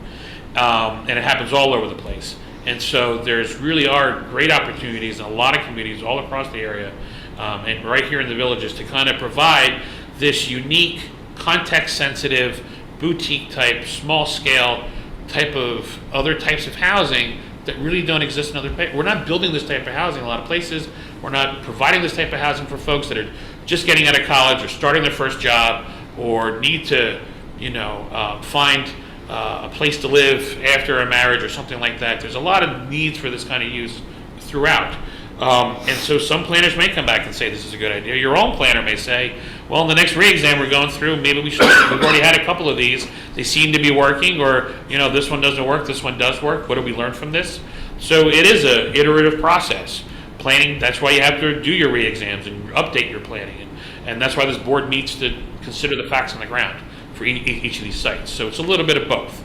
S14: And it happens all over the place. And so there's really are great opportunities in a lot of communities all across the area, and right here in the villages, to kind of provide this unique, context-sensitive, boutique-type, small-scale type of other types of housing that really don't exist in other places. We're not building this type of housing in a lot of places. We're not providing this type of housing for folks that are just getting out of college or starting their first job or need to, you know, find a place to live after a marriage or something like that. There's a lot of needs for this kind of use throughout. And so some planners may come back and say this is a good idea. Your own planner may say, well, in the next re-exam we're going through, maybe we should, we've already had a couple of these, they seem to be working, or, you know, this one doesn't work, this one does work, what do we learn from this? So it is an iterative process. Planning, that's why you have to do your re-exams and update your planning. And that's why this board meets to consider the facts on the ground for each of these sites. So it's a little bit of both.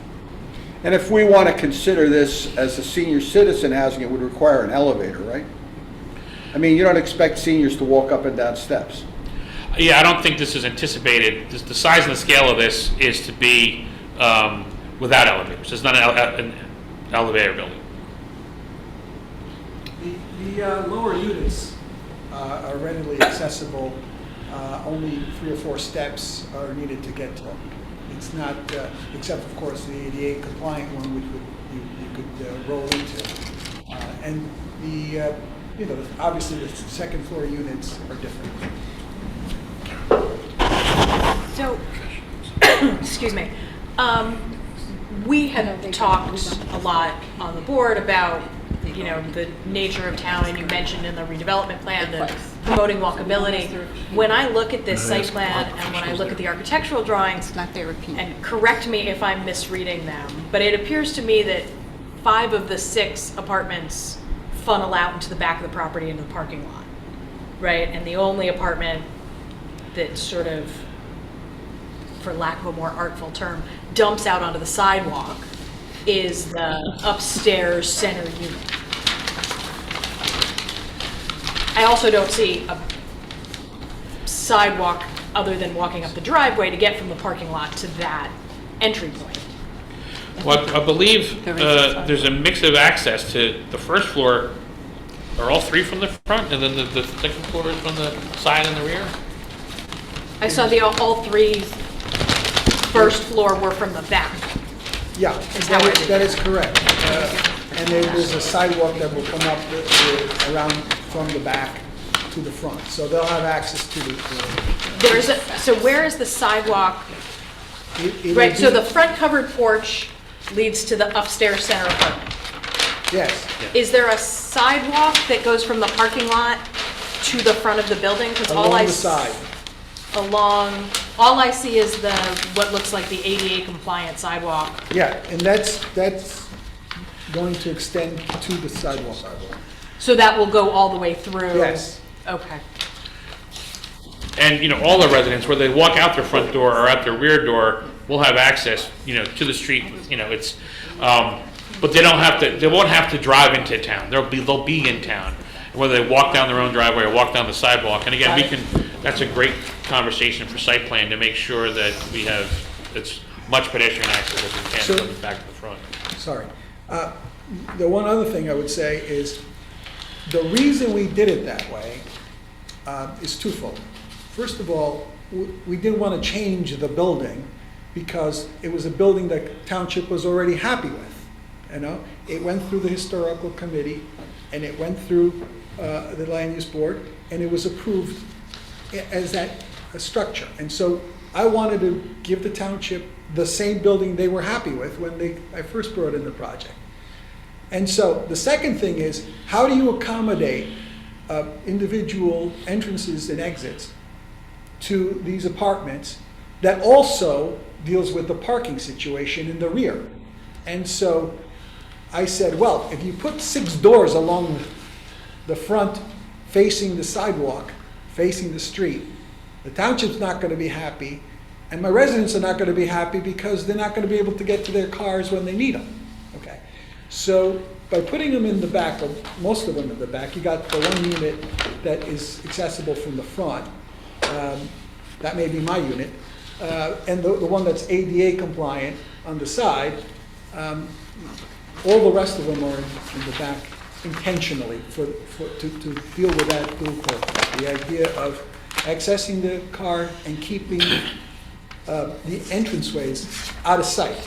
S10: And if we want to consider this as a senior citizen housing, it would require an elevator, right? I mean, you don't expect seniors to walk up and down steps.
S14: Yeah, I don't think this is anticipated. The size and the scale of this is to be without elevators. It's not an elevator building.
S7: The lower units are readily accessible. Only 3 or 4 steps are needed to get to them. It's not, except of course the ADA compliant one, which you could roll into. And the, you know, obviously the second floor units are different.
S4: So, excuse me, we have talked a lot on the board about, you know, the nature of town, and you mentioned in the redevelopment plan that promoting walkability. When I look at this site plan and when I look at the architectural drawings, and correct me if I'm misreading them, but it appears to me that 5 of the 6 apartments funnel out into the back of the property into the parking lot, right? And the only apartment that sort of, for lack of a more artful term, dumps out onto the sidewalk is the upstairs center unit. I also don't see a sidewalk other than walking up the driveway to get from the parking lot to that entry point.
S14: Well, I believe there's a mix of access to the first floor. Are all 3 from the front, and then the second floor is from the side and the rear?
S4: I saw all 3 first floor were from the back.
S3: Yeah,
S4: Is how I read
S3: that
S4: it.
S3: is correct. And then there's a sidewalk that will come up around from the back to the front. So they'll have access to
S4: So where is the sidewalk?
S3: it will
S4: Right, so
S3: be-
S4: the front covered porch leads to the upstairs center apartment.
S3: Yes,
S4: Is there a sidewalk that goes from the parking lot to the front of the building? Because all
S3: along the side.
S4: All I see is what looks like the ADA compliant sidewalk.
S3: Yeah, and that's going to extend to the sidewalk.
S4: So that will go all the way through?
S3: Yes.
S4: Okay.
S14: And, all the residents, whether they walk out their front door or out their rear door, will have access, to the street, it's, but they won't have to drive into town. They'll be in town. Whether they walk down their own driveway or walk down the sidewalk. And again, that's a great conversation for site plan to make sure that we have as much pedestrian access as we can
S3: So-
S14: from the back to the front.
S3: Sorry. The one other thing I would say is, the reason we did it that way is twofold. First of all, we didn't want to change the building because it was a building that Township was already happy with. It went through the historical committee, and it went through the land use board, and it was approved as a structure. And so I wanted to give the Township the same building they were happy with when I first brought in the project. And so the second thing is, how do you accommodate individual entrances and exits to these apartments that also deals with the parking situation in the rear? And so I said, well, if you put 6 doors along the front facing the sidewalk, facing the street, the Township's not going to be happy, and my residents are not going to be happy because they're not going to be able to get to their cars when they need them. Okay, so by putting them in the back, or most of them in the back, you got the one unit that is accessible from the front. That may be my unit, and the one that's ADA compliant on the side. All the rest of them are in the back intentionally to deal with that dual purpose. The idea of accessing the car and keeping the entranceways out of sight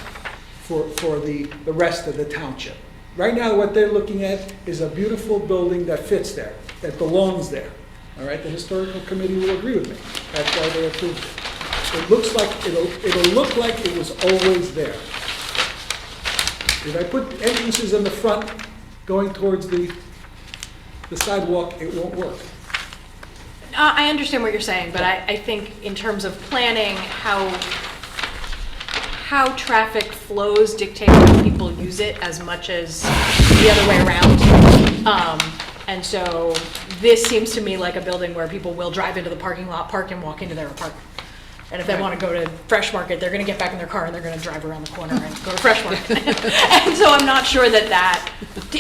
S3: for the rest of the township. Right now, what they're looking at is a beautiful building that fits there, that belongs there. All right, the historical committee will agree with me. That's why they approved it. It looks like, it'll look like it was always there. If I put entrances in the front going towards the sidewalk, it won't work.
S4: I understand what you're saying, but I think in terms of planning, how traffic flows dictate how people use it as much as the other way around. And so this seems to me like a building where people will drive into the parking lot, park and walk into their apartment. And if they want to go to Fresh Market, they're going to get back in their car and they're going to drive around the corner and go to Fresh Market. And so I'm not sure that,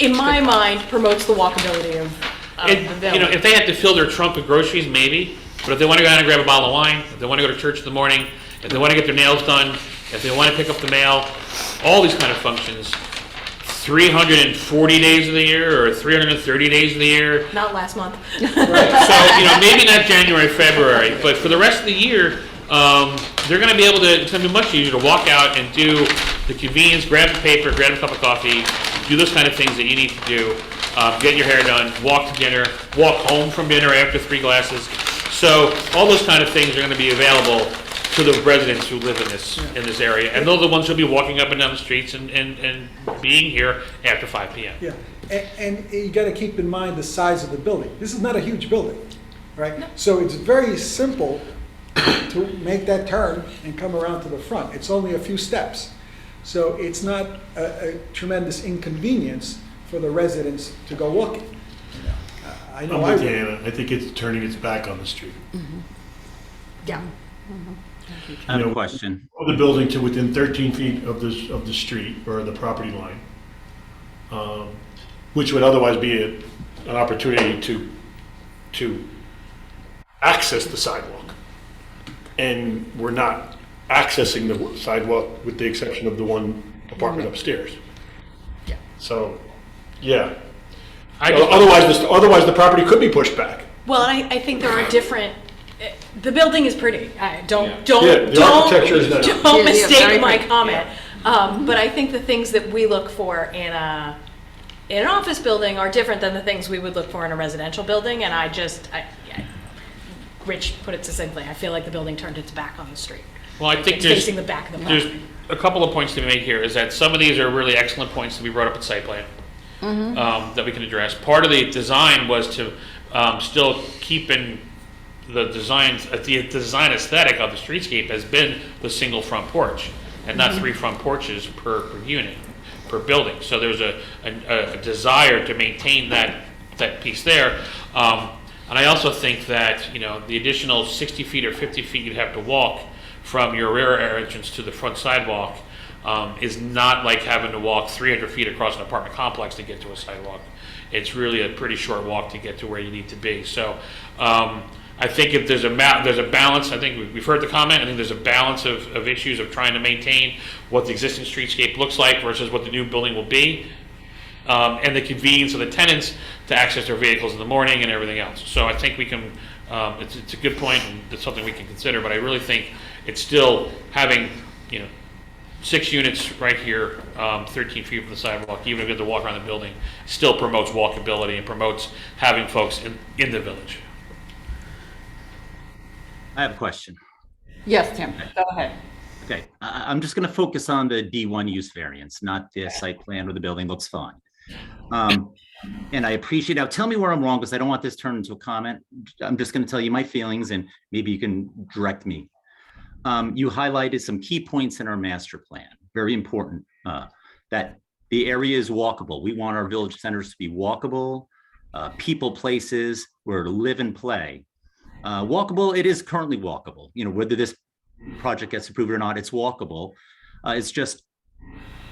S4: in my mind, promotes the walkability of the building.
S14: If they had to fill their trunk with groceries, maybe. But if they want to go out and grab a bottle of wine, if they want to go to church in the morning, if they want to get their nails done, if they want to pick up the mail, all these kind of functions, 340 days of the year or 330 days of the year.
S4: Not last month.
S14: So, maybe not January, February, but for the rest of the year, they're going to be able to, it's going to be much easier to walk out and do the convenience, grab the paper, grab a cup of coffee, do those kind of things that you need to do, get your hair done, walk to dinner, walk home from dinner after 3 glasses. So all those kind of things are going to be available to the residents who live in this area. And those are the ones who'll be walking up and down the streets and being here after 5 p.m.
S3: Yeah, and you got to keep in mind the size of the building. This is not a huge building, right? No. So it's very simple to make that turn and come around to the front. It's only a few steps. So it's not a tremendous inconvenience for the residents to go walking. I know
S11: I'm with
S3: I
S11: you,
S3: would.
S11: Anna. I think it's turning its back on the street.
S4: Yeah.
S13: I have a question.
S11: The building to within 13 feet of the street or the property line, which would otherwise be an opportunity to access the sidewalk. And we're not accessing the sidewalk with the exception of the one apartment upstairs.
S4: Yeah.
S11: So, yeah. Otherwise the property could be pushed back.
S4: Well, and I think there are different. The building is pretty. Don't
S11: Yeah, the architecture is nice.
S4: don't mistake my comment. But I think the things that we look for in an office building are different than the things we would look for in a residential building. And Rich put it succinctly, I feel like the building turned its back on the street.
S14: Well, I think
S4: It's
S14: there's,
S4: facing the back of the
S14: there's
S4: property.
S14: a couple of points to be made here, is that some of these are really excellent points to be brought up at site plan, that we can address. Part of the design was to still keep in the designs, the design aesthetic of the streetscape has been the single front porch, and not 3 front porches per unit, per building. So there's a desire to maintain that piece there. And I also think that, the additional 60 feet or 50 feet you'd have to walk from your rear entrance to the front sidewalk is not like having to walk 300 feet across an apartment complex to get to a sidewalk. It's really a pretty short walk to get to where you need to be. So I think if there's a balance, I think we've heard the comment, I think there's a balance of issues of trying to maintain what the existing streetscape looks like versus what the new building will be. And the convenience of the tenants to access their vehicles in the morning and everything else. So I think we can, it's a good point, and it's something we can consider, but I really think it's still having, 6 units right here, 13 feet from the sidewalk, even if you have to walk around the building, still promotes walkability and promotes having folks in the village.
S13: I have a question.
S3: Yes, Tim, go ahead.
S13: Okay, I'm just going to focus on the D1 use variance, not the site plan or the building looks fine. And I appreciate, now tell me where I'm wrong, because I don't want this turned into a comment. I'm just going to tell you my feelings and maybe you can direct me. You highlighted some key points in our master plan, very important, that the area is walkable. We want our village centers to be walkable, people, places where to live and play. Walkable, it is currently walkable, whether this project gets approved or not, it's walkable. It's just,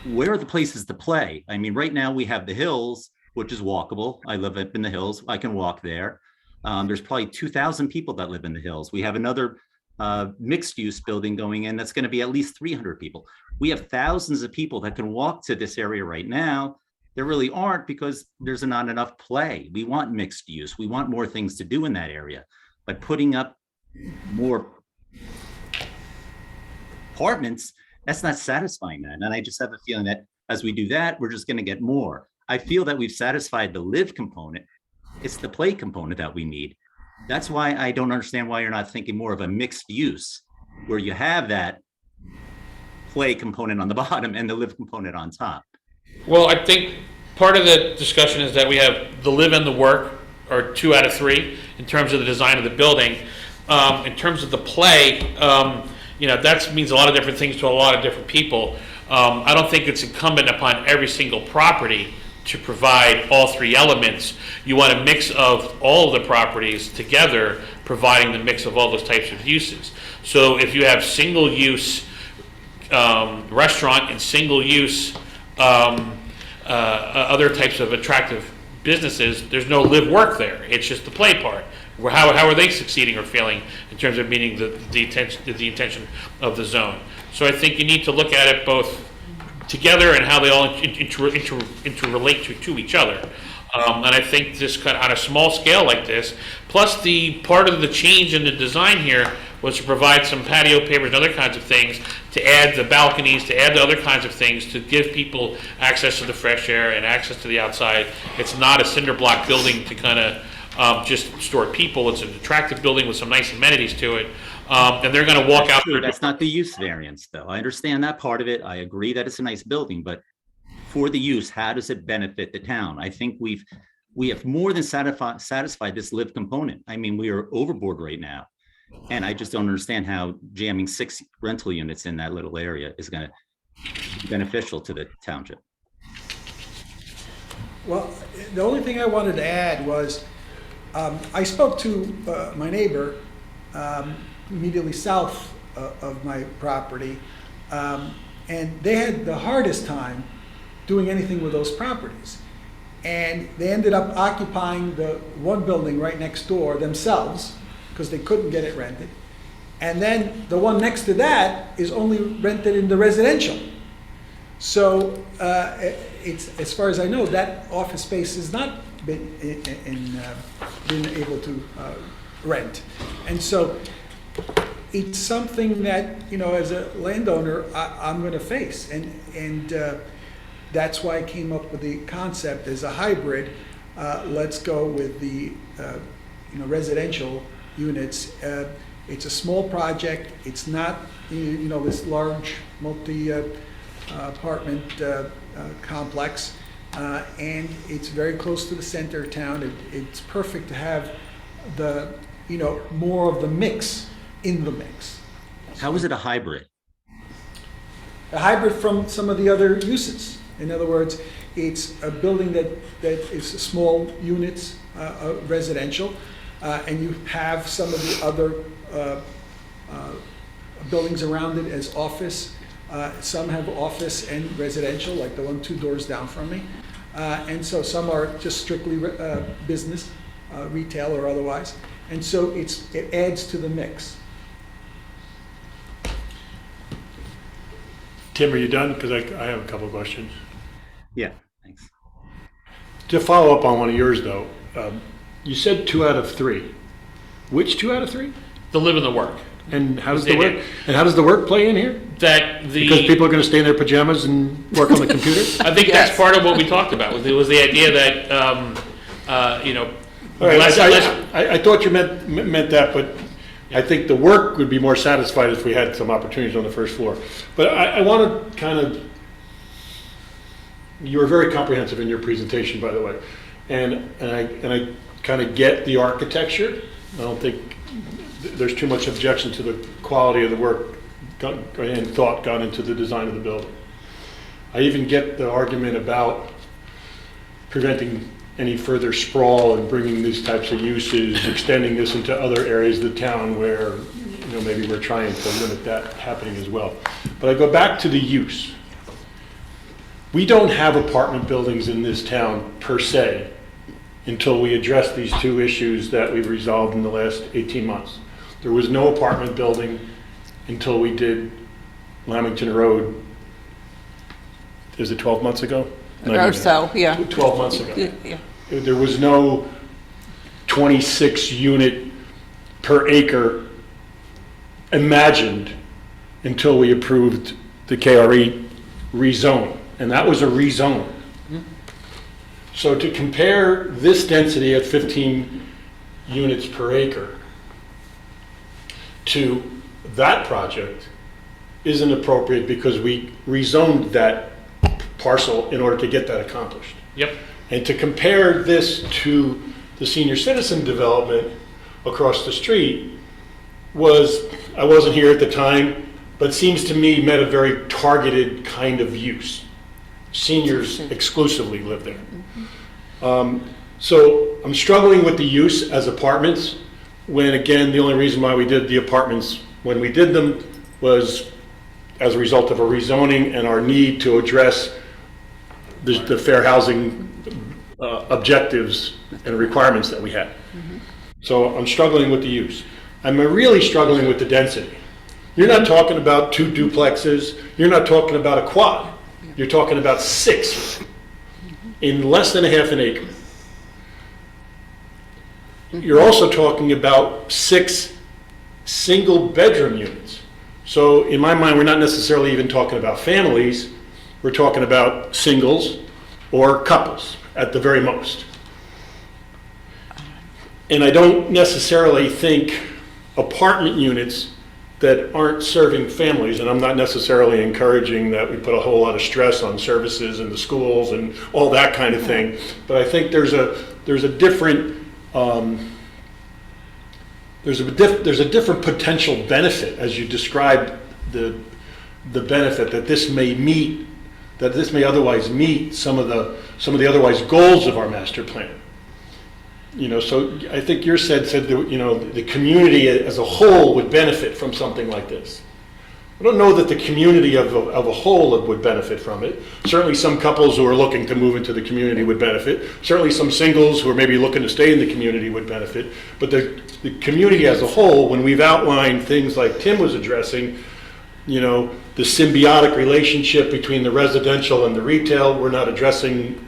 S13: where are the places to play? I mean, right now we have the hills, which is walkable. I live up in the hills. I can walk there. There's probably 2,000 people that live in the hills. We have another mixed use building going in that's going to be at least 300 people. We have thousands of people that can walk to this area right now. There really aren't, because there's not enough play. We want mixed use. We want more things to do in that area. But putting up more apartments, that's not satisfying that. And I just have a feeling that as we do that, we're just going to get more. I feel that we've satisfied the live component. It's the play component that we need. That's why I don't understand why you're not thinking more of a mixed use, where you have that play component on the bottom and the live component on top.
S14: Well, I think part of the discussion is that we have the live and the work are 2 out of 3 in terms of the design of the building. In terms of the play, that means a lot of different things to a lot of different people. I don't think it's incumbent upon every single property to provide all 3 elements. You want a mix of all of the properties together, providing the mix of all those types of uses. So if you have single use restaurant and single use other types of attractive businesses, there's no live work there. It's just the play part. How are they succeeding or failing in terms of meeting the intention of the zone? So I think you need to look at it both together and how they all interrelate to each other. And I think this on a small scale like this, plus the part of the change in the design here was to provide some patio pavers and other kinds of things, to add the balconies, to add the other kinds of things, to give people access to the fresh air and access to the outside. It's not a cinder block building to kind of just store people. It's an attractive building with some nice amenities to it. And they're going to walk out there.
S13: That's not the use variance, though. I understand that part of it. I agree that it's a nice building, but for the use, how does it benefit the town? I think we have more than satisfied this live component. I mean, we are overboard right now. And I just don't understand how jamming 6 rental units in that little area is going to be beneficial to the township.
S7: Well, the only thing I wanted to add was, I spoke to my neighbor immediately south of my property, and they had the hardest time doing anything with those properties. And they ended up occupying the one building right next door themselves, because they couldn't get it rented. And then the one next to that is only rented in the residential. So it's, as far as I know, that office space has not been been able to rent. And so it's something that, as a landowner, I'm going to face. And that's why I came up with the concept as a hybrid. Let's go with the, residential units. It's a small project. It's not, this large multi-apartment complex. And it's very close to the center of town. It's perfect to have the, more of the mix in the mix.
S13: How is it a hybrid?
S7: A hybrid from some of the other uses. In other words, it's a building that is small units, residential, and you have some of the other buildings around it as office. Some have office and residential, like the one 2 doors down from me. And so some are just strictly business, retail or otherwise. And so it adds to the mix.
S11: Tim, are you done? Because I have a couple of questions.
S13: Yeah, thanks.
S11: To follow up on one of yours, though, you said 2 out of 3. Which 2 out of 3?
S14: The live and the work.
S11: And how does the work? And how does the work play in here?
S14: Because
S11: people are going to stay in their pajamas and work on the computer.
S14: I think that's part of what we talked about. It was the idea that
S11: All right, I thought you meant that, but I think the work would be more satisfied if we had some opportunities on the first floor. But I want to kind of. You were very comprehensive in your presentation, by the way, and I kind of get the architecture. I don't think there's too much objection to the quality of the work and thought gone into the design of the building. I even get the argument about preventing any further sprawl and bringing these types of uses, extending this into other areas of the town where maybe we're trying to limit that happening as well. But I go back to the use. We don't have apartment buildings in this town per se until we address these 2 issues that we've resolved in the last 18 months. There was no apartment building until we did Lamington Road. Is it 12 months ago?
S3: Or so, yeah.
S11: 12 months ago.
S3: Yeah.
S11: There was no 26 unit per acre imagined until we approved the KRE rezone. And that was a rezone. So to compare this density at 15 units per acre to that project isn't appropriate because we rezoned that parcel in order to get that accomplished.
S14: Yep.
S11: And to compare this to the senior citizen development across the street I wasn't here at the time, but seems to me met a very targeted kind of use. Seniors exclusively live there. So I'm struggling with the use as apartments when, again, the only reason why we did the apartments when we did them was as a result of a rezoning and our need to address the fair housing objectives and requirements that we had. So I'm struggling with the use. I'm really struggling with the density. You're not talking about 2 duplexes. You're not talking about a quad. You're talking about 6 in less than a half an acre. You're also talking about 6 single bedroom units. So in my mind, we're not necessarily even talking about families. We're talking about singles or couples at the very most. And I don't necessarily think apartment units that aren't serving families, and I'm not necessarily encouraging that we put a whole lot of stress on services in the schools and all that kind of thing, but I think there's a different there's a different potential benefit as you described the benefit that this may otherwise meet some of the otherwise goals of our master plan. So I think your said that, the community as a whole would benefit from something like this. I don't know that the community of a whole would benefit from it. Certainly some couples who are looking to move into the community would benefit. Certainly some singles who are maybe looking to stay in the community would benefit. But the community as a whole, when we've outlined things like Tim was addressing, the symbiotic relationship between the residential and the retail, we're not addressing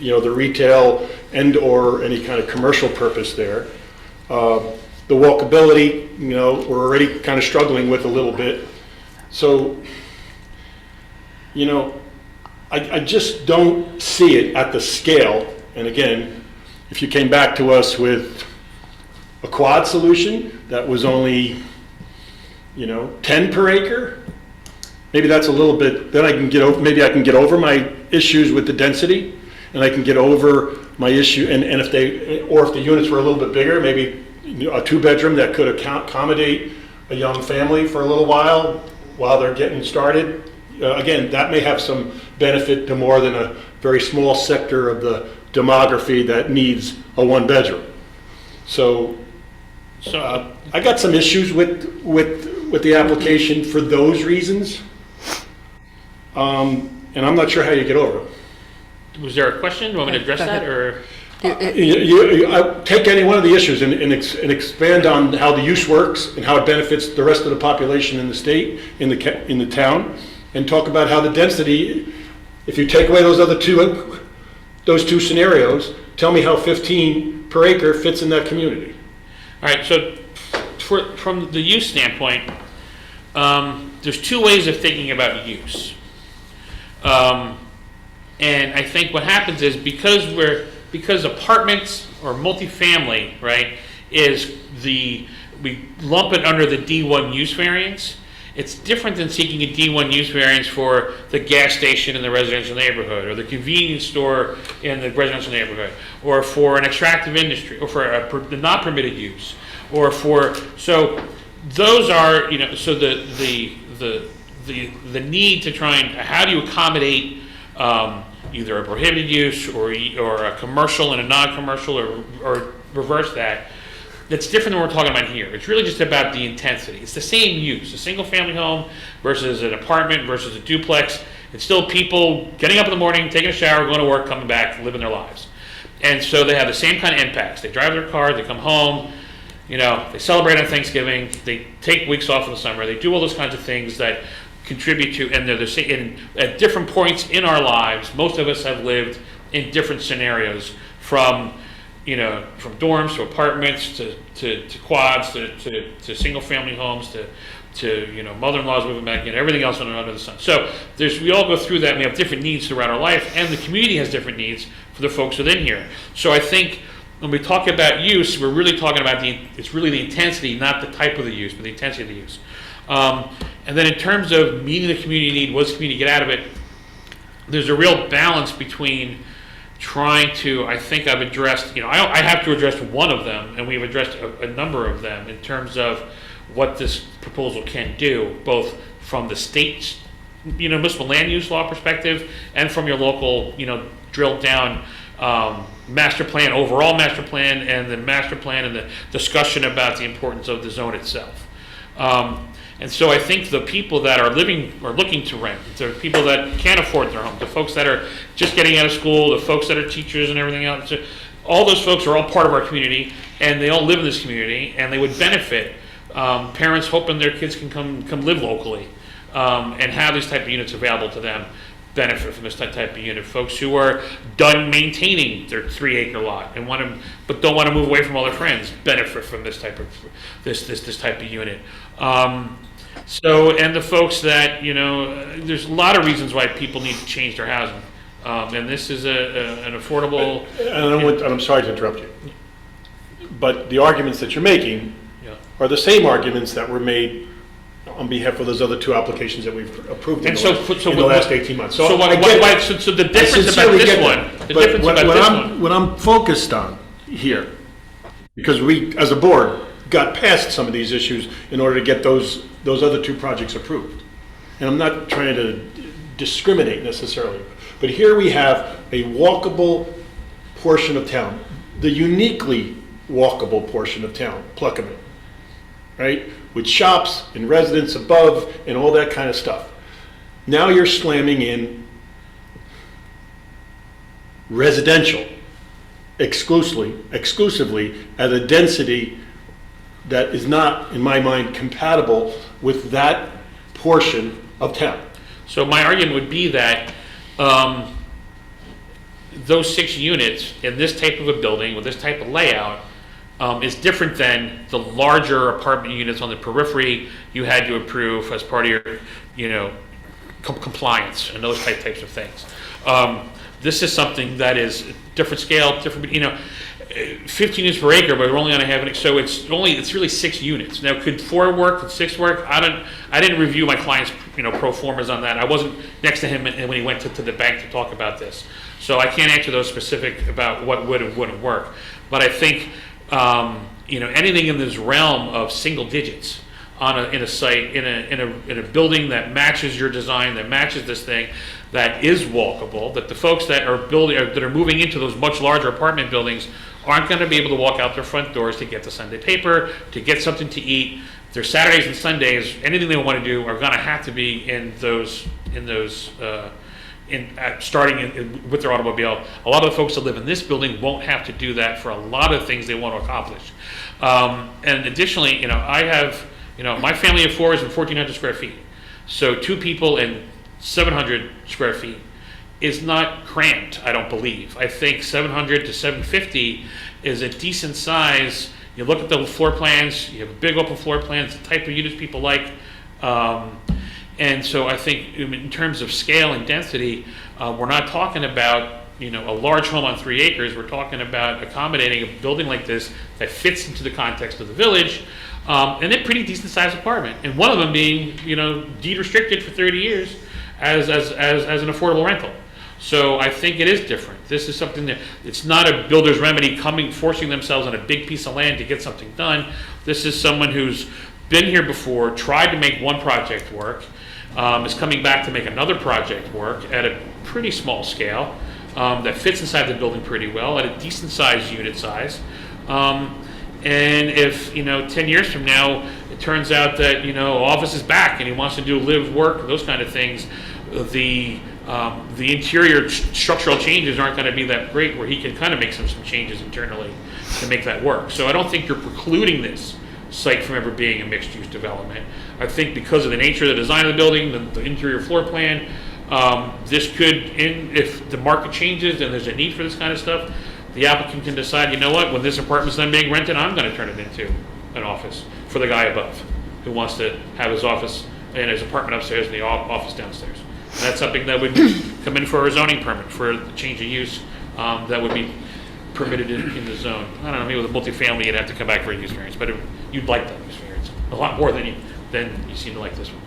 S11: the retail and or any kind of commercial purpose there. the walkability, we're already kind of struggling with a little bit. So, I just don't see it at the scale. And again, if you came back to us with a quad solution that was only, 10 per acre, maybe that's a little bit, then I can get over, maybe I can get over my issues with the density, and I can get over my issue, and if the units were a little bit bigger, maybe a 2-bedroom that could accommodate a young family for a little while they're getting started. Again, that may have some benefit to more than a very small sector of the demography that needs a 1-bedroom. So I got some issues with the application for those reasons, and I'm not sure how you get over them.
S14: Was there a question? Do you want me to address that, or?
S11: I take any one of the issues and expand on how the use works and how it benefits the rest of the population in the state, in the town, and talk about how the density, if you take away those two scenarios, tell me how 15 per acre fits in that community.
S14: All right, so from the use standpoint, there's two ways of thinking about use. And I think what happens is because apartments or multifamily, right, we lump it under the D1 use variance. It's different than seeking a D1 use variance for the gas station in the residential neighborhood, or the convenience store in the residential neighborhood, or for an extractive industry, or for the not permitted use, or so those are, so the need to try and, how do you accommodate either a prohibited use or a commercial and a non-commercial, or reverse that. That's different than what we're talking about here. It's really just about the intensity. It's the same use, a single-family home versus an apartment versus a duplex. It's still people getting up in the morning, taking a shower, going to work, coming back, living their lives. And so they have the same kind of impacts. They drive their car, they come home, they celebrate on Thanksgiving, they take weeks off in the summer, they do all those kinds of things that contribute to, and they're the same, at different points in our lives. Most of us have lived in different scenarios, from dorms to apartments to quads to single family homes to mother-in-laws moving back in, everything else under the sun. So we all go through that, and we have different needs throughout our life, and the community has different needs for the folks within here. So I think when we talk about use, we're really talking about it's really the intensity, not the type of the use, but the intensity of the use. And then in terms of meeting the community need, what does the community get out of it? There's a real balance between trying to, I think I've addressed, I have to address one of them, and we've addressed a number of them in terms of what this proposal can do, both from the state's, municipal land use law perspective, and from your local, drilled down master plan, overall master plan, and the master plan, and the discussion about the importance of the zone itself. And so I think the people that are living or looking to rent, the people that can't afford their home, the folks that are just getting out of school, the folks that are teachers and everything else, all those folks are all part of our community, and they all live in this community, and they would benefit. Parents hoping their kids can come live locally and have these type of units available to them, benefit from this type of unit. Folks who are done maintaining their 3-acre lot and but don't want to move away from all their friends, benefit from this type of this type of unit. And the folks that there's a lot of reasons why people need to change their housing, and this is an affordable.
S11: And I'm sorry to interrupt you, but the arguments that you're making are the same arguments that were made on behalf of those other two applications that we've approved in the last 18 months.
S14: So the difference about this one,
S11: what I'm focused on here, because we, as a board, got past some of these issues in order to get those other two projects approved. And I'm not trying to discriminate necessarily, but here we have a walkable portion of town, the uniquely walkable portion of town, Pluckerman, right? With shops and residents above and all that kind of stuff. Now you're slamming in residential exclusively at a density that is not, in my mind, compatible with that portion of town.
S14: So my argument would be that those 6 units in this type of a building with this type of layout is different than the larger apartment units on the periphery you had to approve as part of your, compliance and those types of things. This is something that is different scale, different, 15 units per acre, but we're only going to have it, so it's really 6 units. Now, could 4 work, could 6 work? I didn't review my client's, pro formas on that. I wasn't next to him when he went to the bank to talk about this. So I can't answer those specific about what would and wouldn't work. But I think, anything in this realm of single digits in a site, in a building that matches your design, that matches this thing, that is walkable, that the folks that are moving into those much larger apartment buildings aren't going to be able to walk out their front doors to get the Sunday paper, to get something to eat. Their Saturdays and Sundays, anything they want to do, are going to have to be starting with their automobile. A lot of the folks that live in this building won't have to do that for a lot of things they want to accomplish. And additionally, I have, my family of 4 is in 1,400 square feet. So 2 people in 700 square feet is not cramped, I don't believe. I think 700 to 750 is a decent size. You look at the floor plans, you have a big open floor plans, the type of units people like. And so I think in terms of scale and density, we're not talking about a large home on 3 acres. We're talking about accommodating a building like this that fits into the context of the village, and a pretty decent sized apartment. And one of them being deed restricted for 30 years as an affordable rental. So I think it is different. This is something that, it's not a builder's remedy forcing themselves on a big piece of land to get something done. This is someone who's been here before, tried to make one project work, is coming back to make another project work at a pretty small scale, that fits inside the building pretty well at a decent sized unit size. And if 10 years from now it turns out that office is back and he wants to do live work, those kind of things, the interior structural changes aren't going to be that great, where he can kind of make some changes internally to make that work. So I don't think you're precluding this site from ever being a mixed-use development. I think because of the nature of the design of the building, the interior floor plan, this could, if the market changes and there's a need for this kind of stuff, the applicant can decide, when this apartment's done being rented, I'm going to turn it into an office for the guy above who wants to have his office and his apartment upstairs and the office downstairs. And that's something that would come in for a zoning permit for the change of use, that would be permitted in the zone. I don't know, maybe with a multifamily you'd have to come back for a use variance, but you'd like that use variance a lot more than you seem to like this one.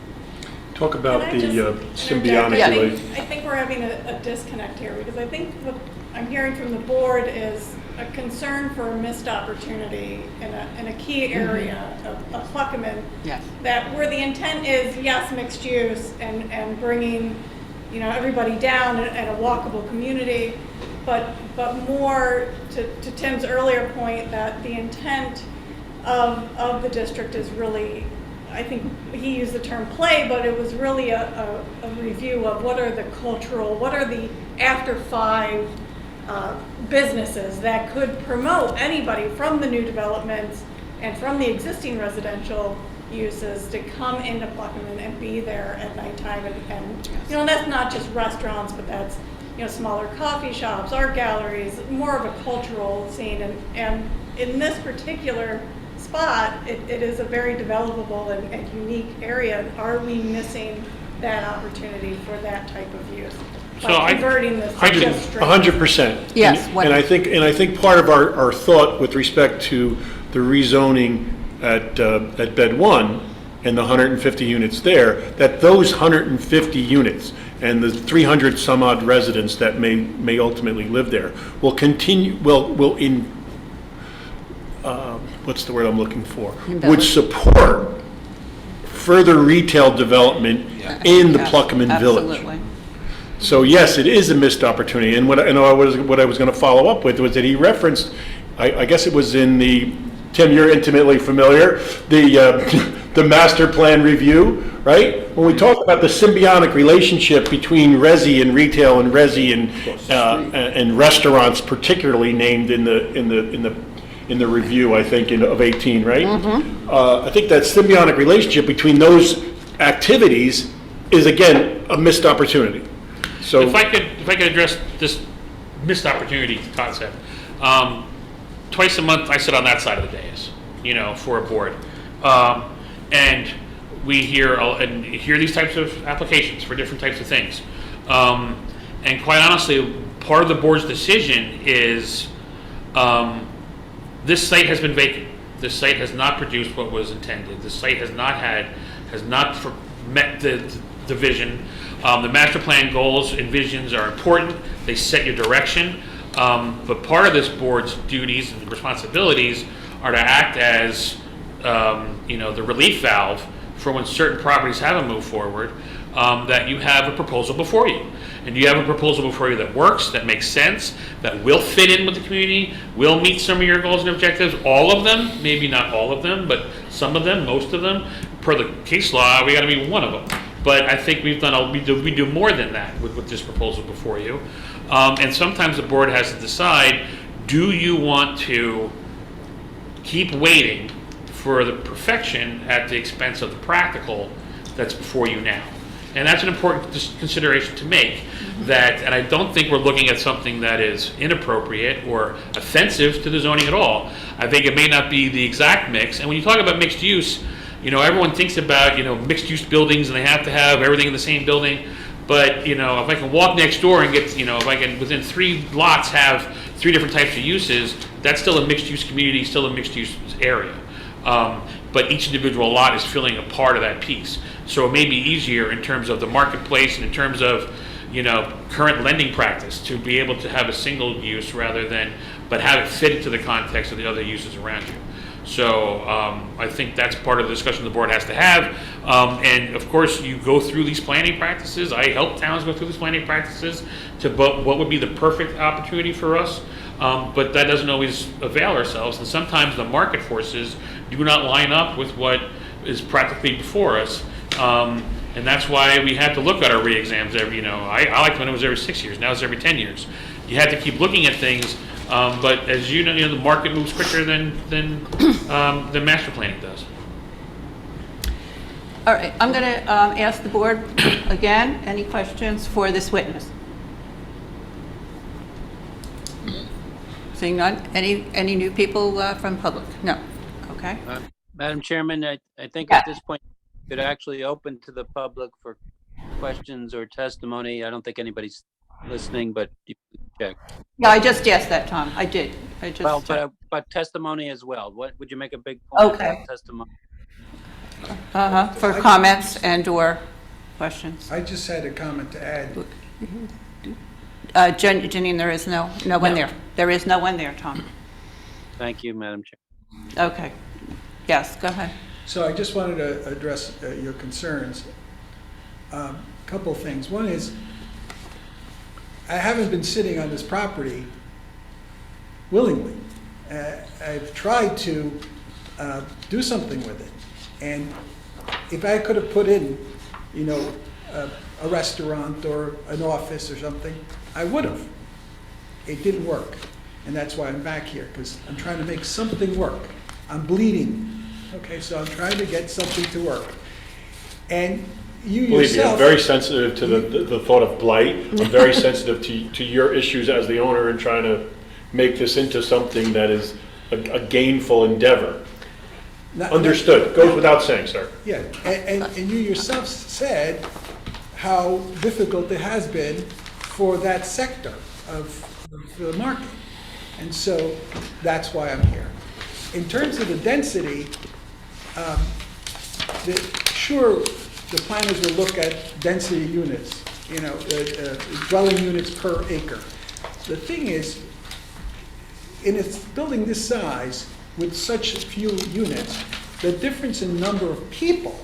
S11: Talk about
S12: Can I
S11: the
S12: just
S11: symbiotic
S12: interject?
S11: relation.
S12: I think we're having a disconnect here, because I think what I'm hearing from the board is a concern for a missed opportunity in a key area of Pluckerman.
S3: Yes.
S12: That where the intent is, yes, mixed use and bringing, everybody down and a walkable community, but more to Tim's earlier point, that the intent of the district is really, I think he used the term play, but it was really a review of what are the after 5 businesses that could promote anybody from the new developments and from the existing residential uses to come into Pluckerman and be there at nighttime. And that's not just restaurants, but that's, smaller coffee shops, art galleries, more of a cultural scene. And in this particular spot, it is a very developable and unique area. Are we missing that opportunity for that type of use? By converting this to just straight-
S11: 100%.
S3: Yes,
S11: And I think part of our thought with respect to the rezoning at Bed 1 and the 150 units there, that those 150 units and the 300 some odd residents that may ultimately live there will continue, what's the word I'm looking for? Would support further retail development in the Pluckerman Village.
S3: Absolutely.
S11: So yes, it is a missed opportunity. And what I was going to follow up with was that he referenced, I guess it was in the, Tim, you're intimately familiar, the master plan review, right? When we talk about the symbiotic relationship between resi and retail and resi and restaurants, particularly named in the review, I think, of 18, right? Mm-hmm. I think that symbiotic relationship between those activities is, again, a missed opportunity. So
S14: if I could address this missed opportunity concept, twice a month I sit on that side of the dais, for a board. And we hear these types of applications for different types of things. And quite honestly, part of the board's decision is this site has been vacant. This site has not produced what was intended. This site has not met the vision. The master plan goals and visions are important. They set your direction. But part of this board's duties and responsibilities are to act as the relief valve for when certain properties haven't moved forward, that you have a proposal before you. And you have a proposal before you that works, that makes sense, that will fit in with the community, will meet some of your goals and objectives, all of them, maybe not all of them, but some of them, most of them. Per the case law, we gotta be one of them. But I think we do more than that with this proposal before you. And sometimes the board has to decide, do you want to keep waiting for the perfection at the expense of the practical that's before you now? And that's an important consideration to make. And I don't think we're looking at something that is inappropriate or offensive to the zoning at all. I think it may not be the exact mix. And when you talk about mixed use, everyone thinks about, mixed use buildings and they have to have everything in the same building. But, if I can walk next door and get, if I can within 3 lots have 3 different types of uses, that's still a mixed use community, still a mixed use area. But each individual lot is filling a part of that piece. So it may be easier in terms of the marketplace and in terms of, current lending practice to be able to have a single use but have it fit into the context of the other uses around you. So I think that's part of the discussion the board has to have. And of course, you go through these planning practices. I help towns go through these planning practices to what would be the perfect opportunity for us. But that doesn't always avail ourselves. And sometimes the market forces do not line up with what is practically before us. And that's why we have to look at our re-exams every, I liked when it was every 6 years. Now it's every 10 years. You have to keep looking at things. But as you know, the market moves quicker than the master planning does.
S3: All right, I'm going to ask the board again, any questions for this witness? Seeing none, any new people from public? No, okay.
S6: Madam Chairman, I think
S3: Yeah.
S6: at this point, you could actually open to the public for questions or testimony. I don't think anybody's listening, but you can check.
S3: Yeah, I just asked that, Tom, I did.
S6: Well, but testimony as well. What would you make a big point
S3: Okay.
S6: about testimony?
S3: For comments and/or questions.
S7: I just had a comment to add.
S3: Janine, there is no one there. There is no one there, Tom.
S6: Thank you, Madam Chair.
S3: Okay. Yes, go ahead.
S7: So I just wanted to address your concerns. Couple of things. One is, I haven't been sitting on this property willingly. I've tried to do something with it. And if I could have put in, a restaurant or an office or something, I would have. It didn't work. And that's why I'm back here, because I'm trying to make something work. I'm bleeding. Okay, so I'm trying to get something to work. And you
S11: Believe me, I'm
S7: yourself...
S11: very sensitive to the thought of blight. I'm very sensitive to your issues as the owner and trying to make this into something that is a gainful endeavor. Understood. Goes without saying, sir.
S7: Yeah, and you yourself said how difficult it has been for that sector of the market. And so that's why I'm here. In terms of the density, sure, the planners will look at density units, dwelling units per acre. The thing is, in a building this size, with such few units, the difference in number of people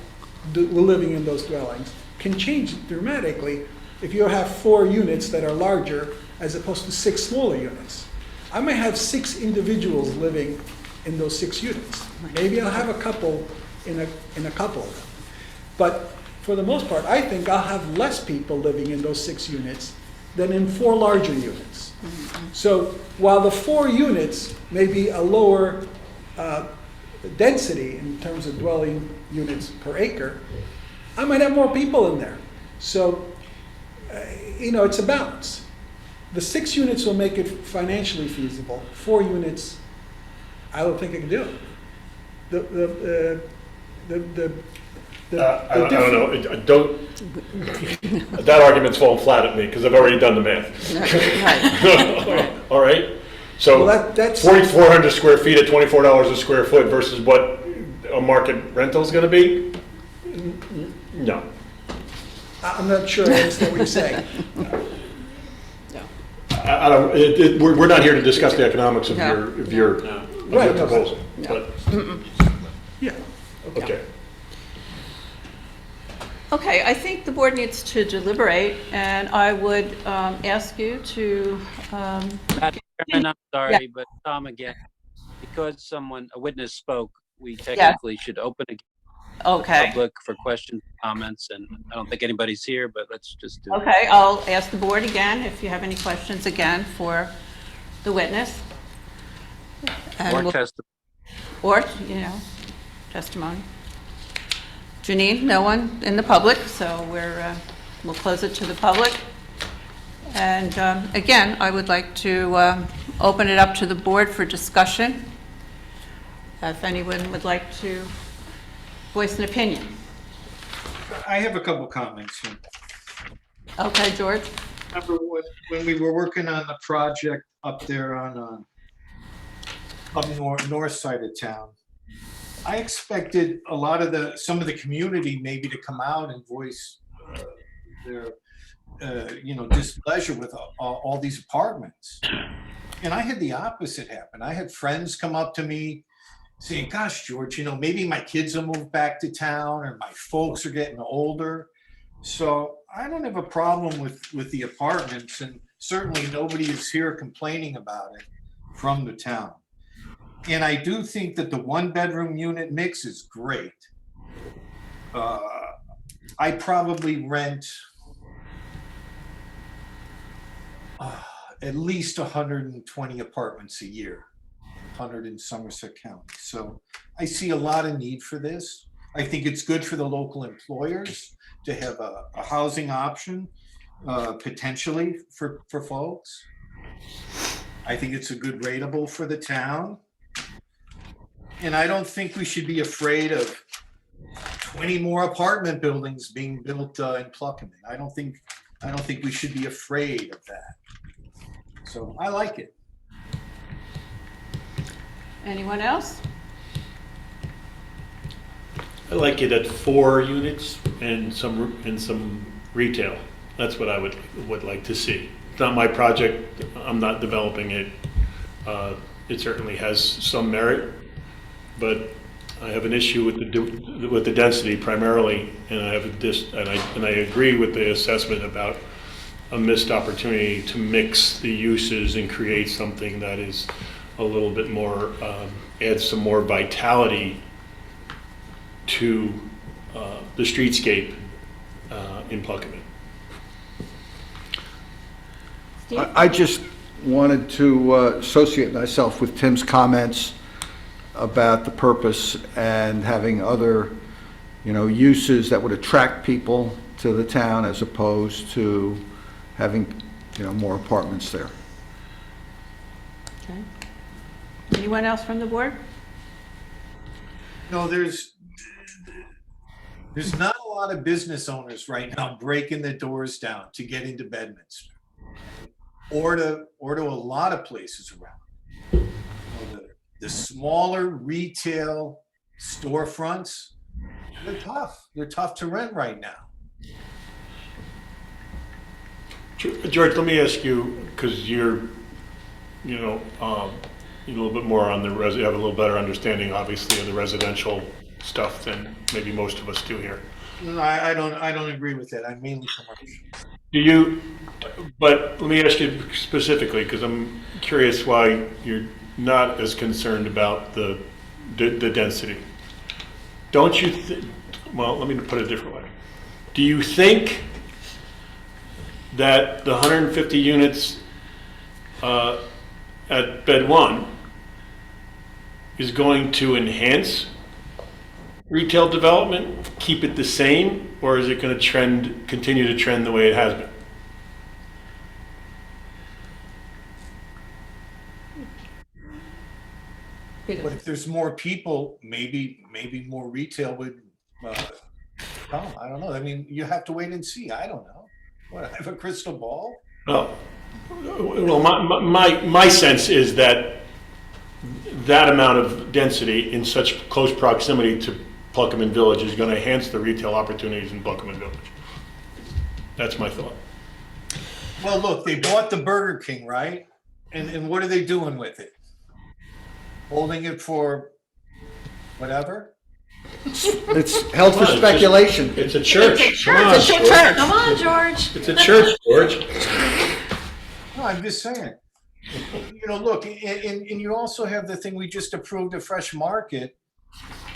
S7: living in those dwellings can change dramatically if you have 4 units that are larger as opposed to 6 smaller units. I may have 6 individuals living in those 6 units. Maybe I'll have a couple in a couple of them. But for the most part, I think I'll have less people living in those 6 units than in 4 larger units. So while the 4 units may be a lower density in terms of dwelling units per acre, I might have more people in there. So, it's a balance. The 6 units will make it financially feasible. 4 units I don't think it can do it.
S11: I don't know, I don't, that argument's falling flat at me, because I've already done the math. All right? So,
S7: Well, that's-
S11: 4,400 square feet at $24 a square foot versus what a market rental's gonna be? No.
S7: I'm not sure I understand what you're saying.
S11: I don't, we're not here to discuss the economics of
S3: No.
S11: your
S7: Right.
S11: proposal, but,
S7: Yeah.
S11: okay.
S3: Okay, I think the board needs to deliberate, and I would ask you to,
S6: Madam Chairman, I'm sorry, but Tom again, because a witness spoke, we technically should open again to the
S3: okay.
S6: public for questions, comments, and I don't think anybody's here, but let's just do it.
S3: Okay, I'll ask the board again if you have any questions again for the witness. And
S6: Or
S3: we'll-
S6: testimony.
S3: Or, testimony. Janine, no one in the public, so we'll close it to the public. And again, I would like to open it up to the board for discussion. If anyone would like to voice an opinion.
S2: I have a couple comments here.
S3: Okay, George?
S2: Remember when we were working on the project up there on up north side of town, I expected some of the community maybe to come out and voice their displeasure with all these apartments. And I had the opposite happen. I had friends come up to me saying, gosh, George, maybe my kids will move back to town, or my folks are getting older. So I don't have a problem with the apartments, and certainly nobody is here complaining about it from the town. And I do think that the 1-bedroom unit mix is great. I probably rent at least 120 apartments a year, 100 in Somerset County. So I see a lot of need for this. I think it's good for the local employers to have a housing option, potentially for folks. I think it's a good rateable for the town. And I don't think we should be afraid of 20 more apartment buildings being built in Pluckerman. I don't think we should be afraid of that. So I like it.
S3: Anyone else?
S11: I like it at 4 units and some retail. That's what I would like to see. It's not my project, I'm not developing it. It certainly has some merit, but I have an issue with the density primarily, and I agree with the assessment about a missed opportunity to mix the uses and create something that is a little bit more, adds some more vitality to the streetscape in Pluckerman.
S10: I just wanted to associate myself with Tim's comments about the purpose and having other, uses that would attract people to the town as opposed to having, more apartments there.
S3: Okay. Anyone else from the board?
S2: No, there's not a lot of business owners right now breaking the doors down to get into Bedminster, or to a lot of places around. The smaller retail storefronts, they're tough. They're tough to rent right now.
S11: George, let me ask you, because you're, a little bit more on you have a little better understanding, obviously, of the residential stuff than maybe most of us do here.
S2: No, I don't agree with that. I'm mainly commercial.
S11: But let me ask you specifically, because I'm curious why you're not as concerned about the density. Don't you well, let me put it a different way. Do you think that the 150 units at Bed 1 is going to enhance retail development, keep it the same, or is it going to continue to trend the way it has been?
S2: But if there's more people, maybe more retail would come. I don't know. I mean, you have to wait and see. I don't know. What, I have a crystal ball?
S11: Well, my sense is that that amount of density in such close proximity to Pluckerman Village is going to enhance the retail opportunities in Pluckerman Village. That's my thought.
S2: Well, look, they bought the Burger King, right? And what are they doing with it? Holding it for whatever?
S10: It's held for speculation.
S11: It's a church.
S4: It's a church. Come on, George.
S11: It's a church, George.
S2: No, I'm just saying. You know, look, and you also have the thing we just approved, a Fresh Market.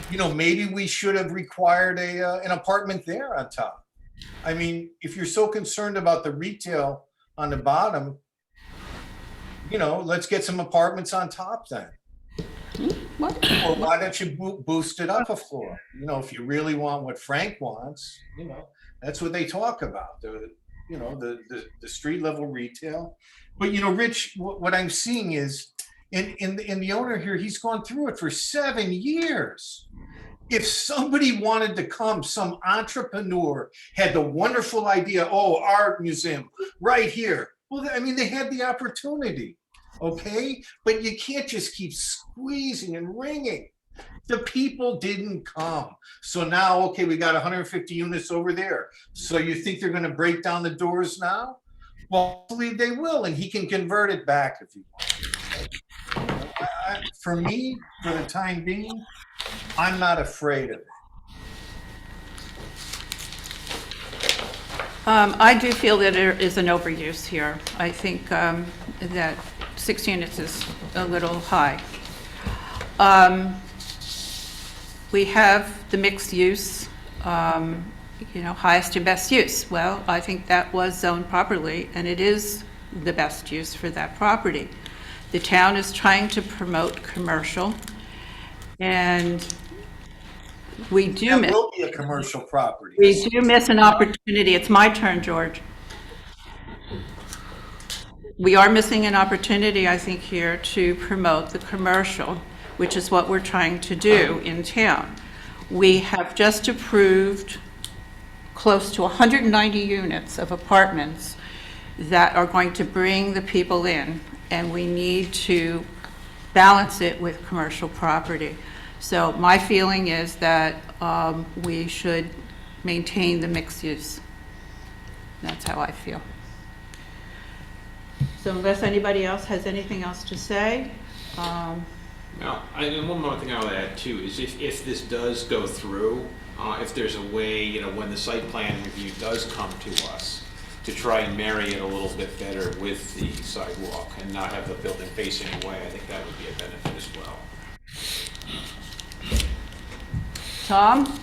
S2: You know, maybe we should have required an apartment there on top. I mean, if you're so concerned about the retail on the bottom, you know, let's get some apartments on top then. Or why don't you boost it up a floor? You know, if you really want what Frank wants, you know, that's what they talk about. The street level retail. But you know, Rich, what I'm seeing is in the owner here, he's gone through it for 7 years. If somebody wanted to come, some entrepreneur had the wonderful idea, oh, art museum right here. Well, I mean, they had the opportunity, okay? But you can't just keep squeezing and ringing. The people didn't come. So now, okay, we got 150 units over there. So you think they're gonna break down the doors now? Well, hopefully they will, and he can convert it back if he wants. For me, for the time being, I'm not afraid of it.
S3: I do feel that there is an overuse here. I think that 6 units is a little high. We have the mixed use, you know, highest and best use. Well, I think that was zoned properly, and it is the best use for that property. The town is trying to promote commercial, and we do
S2: That
S3: miss.
S2: will be a commercial property.
S3: We do miss an opportunity. It's my turn, George. We are missing an opportunity, I think, here to promote the commercial, which is what we're trying to do in town. We have just approved close to 190 units of apartments that are going to bring the people in, and we need to balance it with commercial property. So my feeling is that we should maintain the mixed use. That's how I feel. So unless anybody else has anything else to say,
S8: Now, and one more thing I would add too is if this does go through, if there's a way, you know, when the site plan review does come to us, to try and marry it a little bit better with the sidewalk and not have the building facing away, I think that would be a benefit as well.
S3: Tom?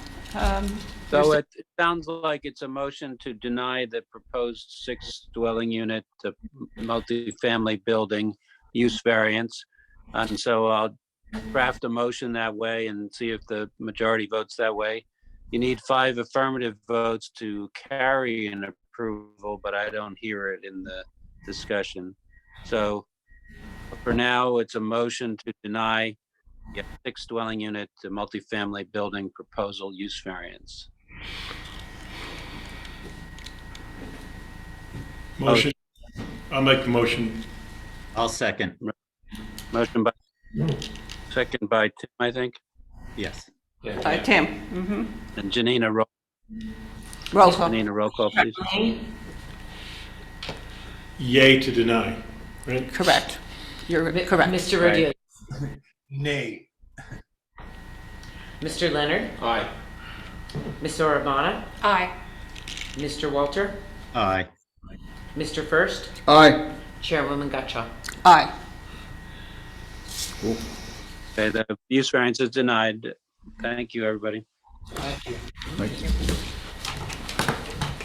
S6: So it sounds like it's a motion to deny the proposed 6 dwelling unit multifamily building use variance. And so I'll craft a motion that way and see if the majority votes that way. You need 5 affirmative votes to carry an approval, but I don't hear it in the discussion. So for now, it's a motion to deny 6 dwelling unit to multifamily building proposal use variance.
S11: Motion. I'll make the motion.
S13: I'll second.
S6: Motion by, second by Tim, I think,
S13: Yes.
S3: Tim? Mm-hmm.
S6: and Janina, roll call, please.
S11: Yay to deny, right?
S3: Correct. You're correct.
S1: Mr. Rodeo.
S2: Nay.
S1: Mr. Leonard.
S8: Aye.
S1: Ms. Urbana.
S4: Aye.
S1: Mr. Walter.
S13: Aye.
S1: Mr. First.
S10: Aye.
S1: Chairwoman Gotcha.
S3: Aye.
S6: Okay, the use variance is denied. Thank you, everybody.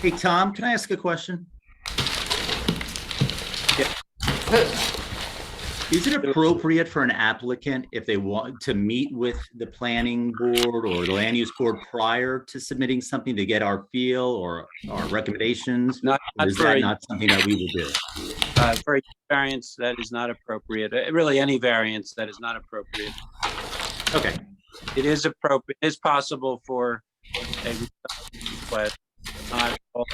S13: Hey, Tom, can I ask a question? Is it appropriate for an applicant, if they want to meet with the planning board or the land use board prior to submitting something, to get our feel or our recommendations?
S6: Not
S13: Or is
S6: for
S13: that
S6: a-
S13: not something that we will do?
S6: For a variance, that is not appropriate. Really, any variance that is not appropriate.
S13: Okay,
S6: It is appropriate, it is possible for a request, not all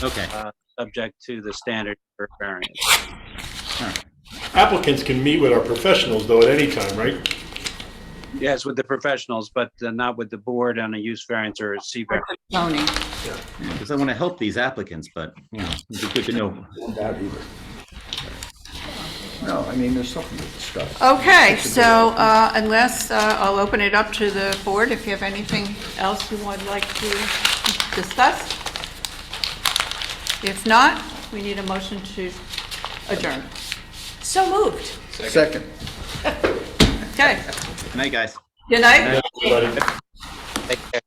S13: okay.
S6: subject to the standard for variance.
S13: All right.
S11: Applicants can meet with our professionals though at any time, right?
S6: Yes, with the professionals, but not with the board on a use variance or a C variance.
S3: Zoning.
S13: Because I want to help these applicants, but, it'd be good to know.
S10: That either. No, I mean, there's something to discuss.
S3: Okay, so unless, I'll open it up to the board if you have anything else you would like to discuss. If not, we need a motion to adjourn.
S4: So moved.
S10: Second.
S3: Okay,
S13: Good night, guys.
S3: good night.
S11: Everybody.
S6: Take care.